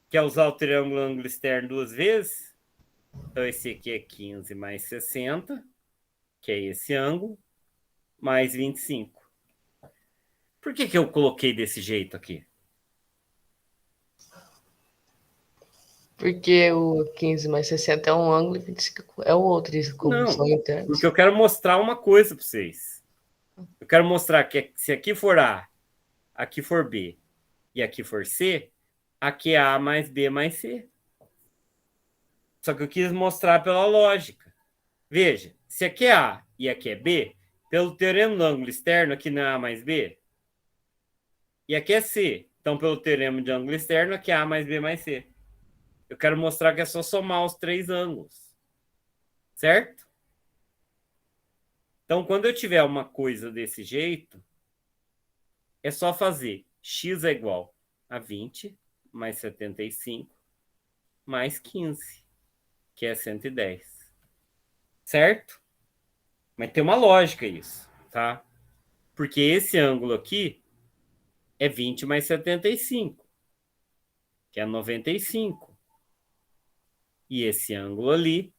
Quer usar o triângulo ângulo externo duas vezes? Então esse aqui é 15 mais 60, que é esse ângulo, mais 25. Por que eu coloquei desse jeito aqui? Porque o 15 mais 60 é um ângulo e 25 é o outro. Isso, como Não, são internos. porque eu quero mostrar uma coisa para vocês. Eu quero mostrar que se aqui for A, aqui for B e aqui for C, aqui é A mais B mais C. Só que eu quis mostrar pela lógica. Veja, se aqui é A e aqui é B, pelo teorema do ângulo externo, aqui não é A mais B. E aqui é C. Então, pelo teorema de ângulo externo, aqui é A mais B mais C. Eu quero mostrar que é só somar os três ângulos. Certo? Então, quando eu tiver uma coisa desse jeito, é só fazer x é igual a 20 mais 75 mais 15, que é 110. Certo? Mas tem uma lógica isso, tá? Porque esse ângulo aqui é 20 mais 75, que é 95. E esse ângulo ali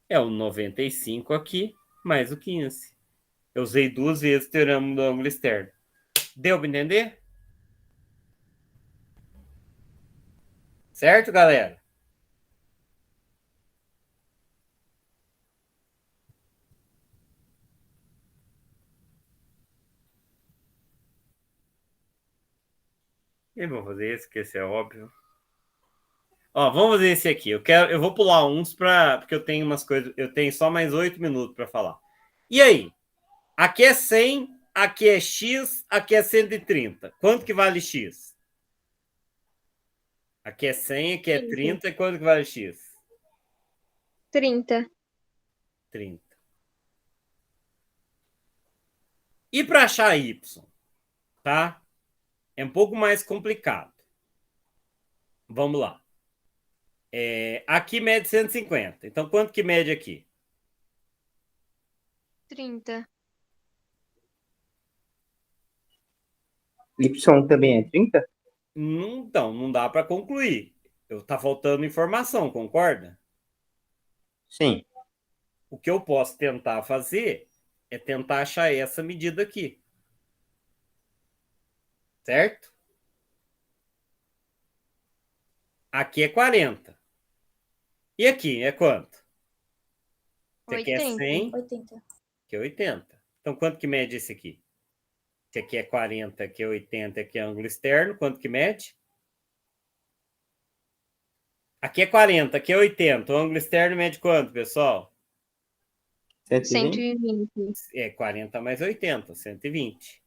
é o 95 aqui mais o 15. Eu usei duas vezes o teorema do ângulo externo. Deu para entender? Certo, galera? E vou fazer esse, que esse é óbvio. Ó, vamos fazer esse aqui. Eu vou pular uns porque eu tenho umas coisas. Eu tenho só mais 8 minutos para falar. E aí? Aqui é 100, aqui é x, aqui é 130. Quanto que vale x? Aqui é 100, aqui é 30. E quanto que vale x? 30. 30. E para achar y, tá? É um pouco mais complicado. Vamos lá. Aqui mede 150. Então, quanto que mede aqui? 30. Y também é 30? Então, não dá para concluir. Tá faltando informação, concorda? Sim. O que eu posso tentar fazer é tentar achar essa medida aqui. Certo? Aqui é 40. E aqui é quanto? Esse aqui é 80. 100, 80. aqui é 80. Então, quanto que mede esse aqui? Esse aqui é 40, aqui é 80, aqui é ângulo externo. Quanto que mede? Aqui é 40, aqui é 80. O ângulo externo mede quanto, pessoal? 120? 120. É 40 mais 80, 120.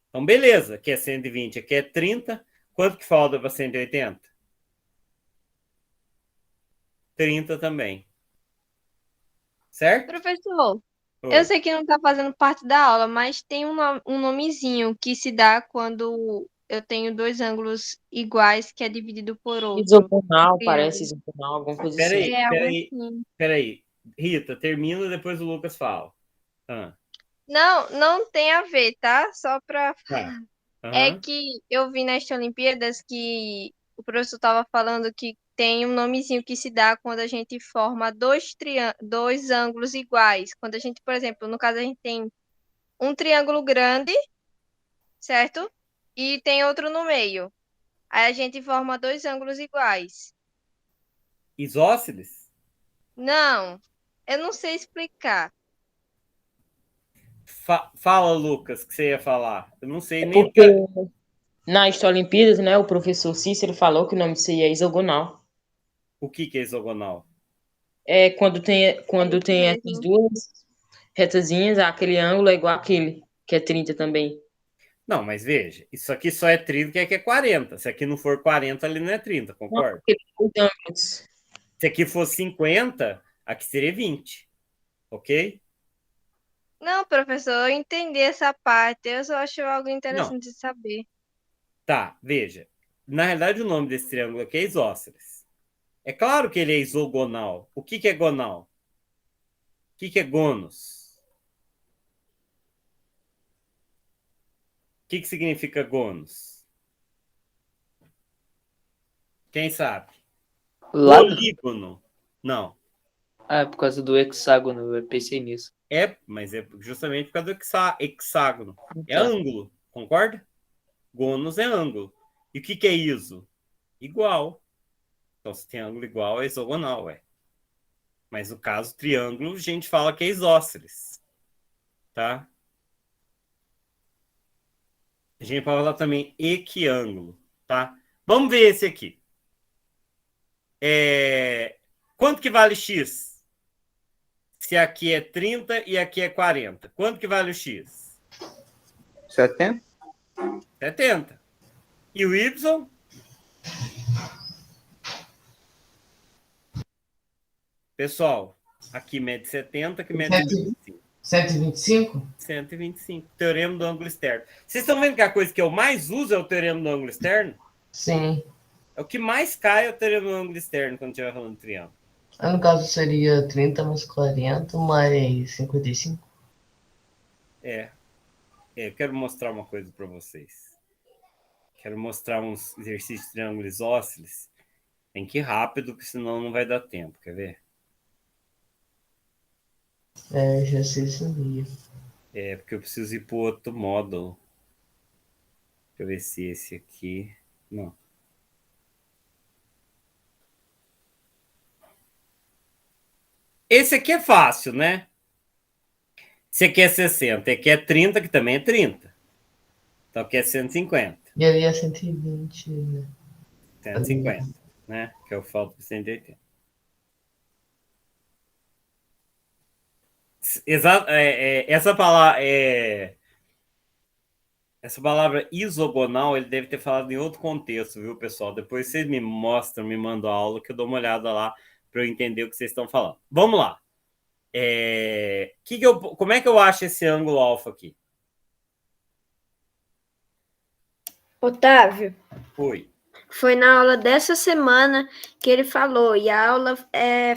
Então, beleza. Aqui é 120, aqui é 30. Quanto que falta para 180? 30 também. Certo? Professor, Oi. eu sei que não está fazendo parte da aula, mas tem um nomezinho que se dá quando eu tenho dois ângulos iguais que é dividido por outro. Isogonal, Triângulo. parece isogonal, alguma coisa assim. É algo assim. Peraí. Rita, termina, depois o Lucas fala. Não, não tem a ver, tá? Só para Tá. É Aham. que eu vi nas Olimpíadas que o professor estava falando que tem um nomezinho que se dá quando a gente forma dois ângulos iguais. Quando a gente, por exemplo, no caso a gente tem um triângulo grande, certo? E tem outro no meio. Aí a gente forma dois ângulos iguais. Isósceles? Não, eu não sei explicar. Fala, Lucas, que você ia falar. Eu não sei É nem. porque nas Olimpíadas, né, o professor Cícero falou que o nome disso aí é isogonal. O que é isogonal? É quando tem essas mesmo. duas retazinhas, aquele ângulo é igual àquele, que é 30 também. Não, mas veja, isso aqui só é 30 que aqui é 40. Se aqui não for 40, ali não é 30, Não, concorda? aqueles dois ângulos. Se aqui for 50, Aqui seria 20. Ok? Não, professor, eu entendi essa parte. Eu só acho algo Não. interessante de saber. Tá, veja. Na realidade, o nome desse triângulo aqui é isósceles. É claro que ele é isogonal. O que é gonal? O que é gônus? O que significa gônus? Quem sabe? Lado? Polígono. Não. Ah, por causa do hexágono, eu pensei nisso. Mas é justamente por causa do hexágono. É Tá. ângulo, concorda? Gônus é ângulo. E o que é iso? Igual. Então, se tem ângulo igual, é isogonal, ué. Mas no caso, triângulo, a gente fala que é isósceles. Tá? A gente pode falar também equiângulo, tá? Vamos ver esse aqui. Quanto que vale x? Se aqui é 30 e aqui é 40. Quanto que vale o x? 70? 70. E o y? Pessoal, aqui mede 70, aqui mede 125. 125? 125. Teorema do ângulo externo. Vocês estão vendo que a coisa que eu mais uso é o teorema do ângulo externo? Sim. É o que mais cai é o teorema do ângulo externo quando estiver falando de triângulo. No caso seria 30 mais 40 mais 55. Eu quero mostrar uma coisa para vocês. Quero mostrar uns exercícios de triângulo isósceles. Tem que ir rápido, porque senão não vai dar tempo. Quer ver? Já sei se ia. Porque eu preciso ir para o outro módulo. Deixa eu ver se esse aqui... Não. Esse aqui é fácil, né? Esse aqui é 60. Aqui é 30, que também é 30. Então aqui é 150. E ali é 120, né? 150, né? Que eu falo para 180. Exato. Essa palavra isogonal, ele deve ter falado em outro contexto, viu, pessoal? Depois vocês me mostram, me mandam a aula, que eu dou uma olhada lá para eu entender o que vocês estão falando. Vamos lá. Como é que eu acho esse ângulo alfa aqui? Otávio, Oi. foi na aula dessa semana que ele falou, e a aula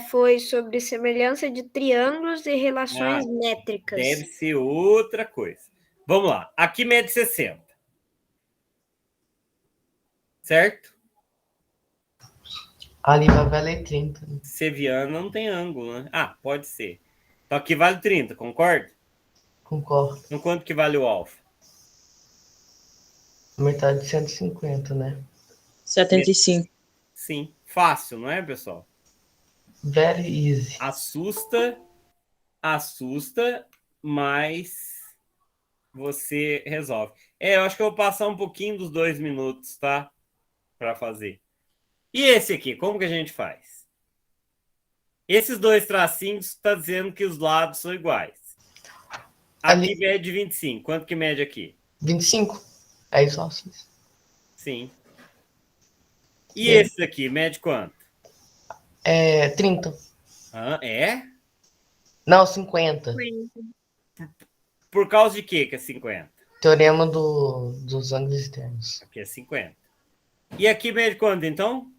foi sobre semelhança de triângulos e relações métricas. Deve ser outra coisa. Vamos lá. Aqui mede 60. Certo? Ali vai valer 30. Né? Seviana não tem ângulo, né? Pode ser. Então aqui vale 30, concorda? Concordo. Então quanto que vale o alfa? Metade de 150, né? 75. Sim. Fácil, não é, pessoal? Very easy. Assusta, mas você resolve. Eu acho que eu vou passar um pouquinho dos 2 minutos, tá? Para fazer. E esse aqui, como que a gente faz? Esses dois tracinhos está dizendo que os lados são iguais. Aqui mede 25. Quanto que mede aqui? 25. É isósceles. Sim. E esse aqui mede quanto? 30. É? Não, 50. Por causa de quê que é 50? Teorema dos ângulos externos. Aqui é 50. E aqui mede quanto, então?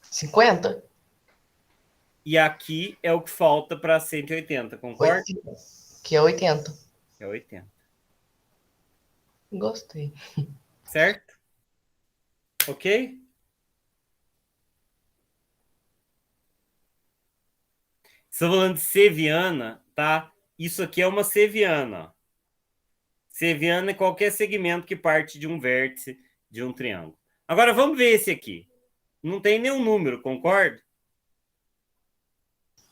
50. E aqui é o que falta para 180, concorda? Que é 80. É 80. Gostei. Certo? Ok? Estou falando de seviana, tá? Isso aqui é uma seviana. Seviana é qualquer segmento que parte de um vértice de um triângulo. Agora vamos ver esse aqui. Não tem nenhum número, concorda?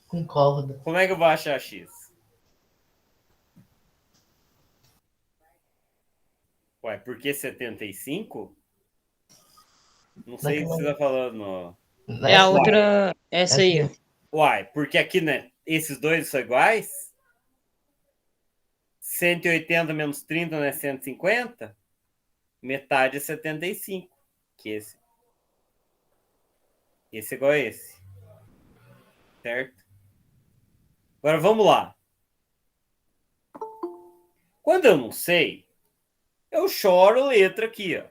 Concordo. Como é que eu vou achar x? Ué, por que 75? Não sei o que você está falando. É a outra, essa aí. Uai, porque aqui, né? Esses dois são iguais? 180 menos 30 não é 150? Metade é 75. Que esse. Esse é igual a esse. certo? Agora vamos lá. Quando eu não sei, eu choro letra aqui, ó.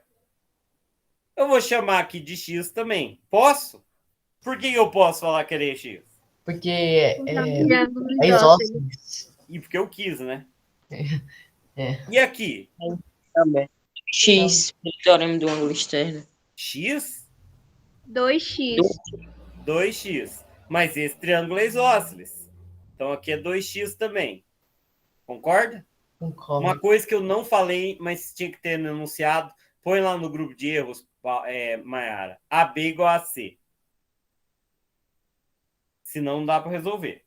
Eu vou chamar aqui de X também. Posso? Por que eu posso falar que ele é X? Porque Triângulo é isósceles. isósceles. E porque eu quis, né? É. E aqui? Também. X, pelo teorema do ângulo externo. X? 2x. 2x. Mas esse triângulo é isósceles. Então aqui é 2x também. Concorda? Concordo. Uma coisa que eu não falei, mas tinha que ter enunciado, põe lá no grupo de erros, Mayara. AB igual a C. Senão não dá para resolver.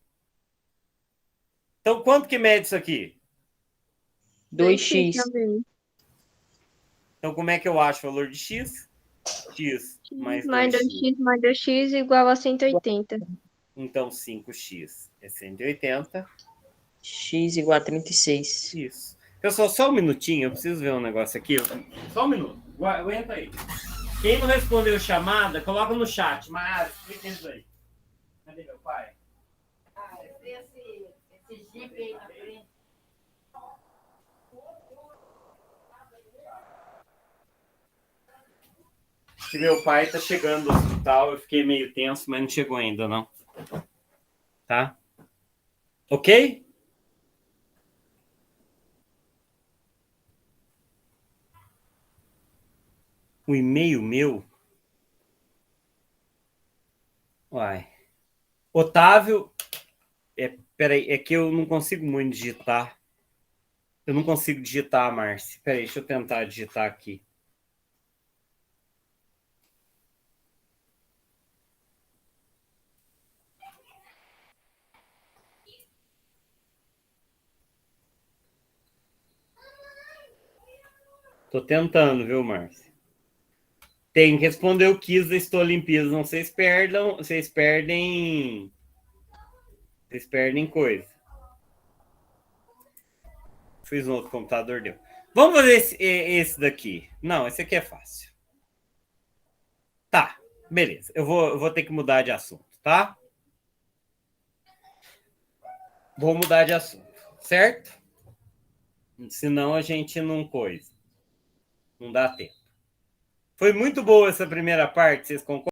Então, quanto que mede isso aqui? 2x. também. Então, como é que eu acho o valor de x? X mais Mais 2x. 2x mais 2x igual a 180. Então, 5x é 180. X igual a 36. Isso. Pessoal, só um minutinho, eu preciso ver um negócio aqui. Só um minuto. Aguenta aí. Quem não respondeu chamada, coloca no chat. Mas, explica isso aí. Cadê meu pai? Esse Jeep aí na frente. Que meu pai tá chegando do hospital, eu fiquei meio tenso, mas não chegou ainda, não. Tá? Ok? O e-mail meu? Uai. Otávio, peraí, é que eu não consigo muito digitar. Eu não consigo digitar, Márcia. Peraí, deixa eu tentar digitar aqui. Tô tentando, viu, Márcia? Tem que responder o quiz da Estou Olimpíadas. Não vocês perdem. Vocês perdem coisa. Fiz um outro computador, deu. Vamos fazer esse daqui. Não, esse aqui é fácil. Tá, beleza. Eu vou ter que mudar de assunto, tá? Vou mudar de assunto, certo? Senão a gente não coisa. Não dá tempo. Foi muito boa essa primeira parte, vocês concordam?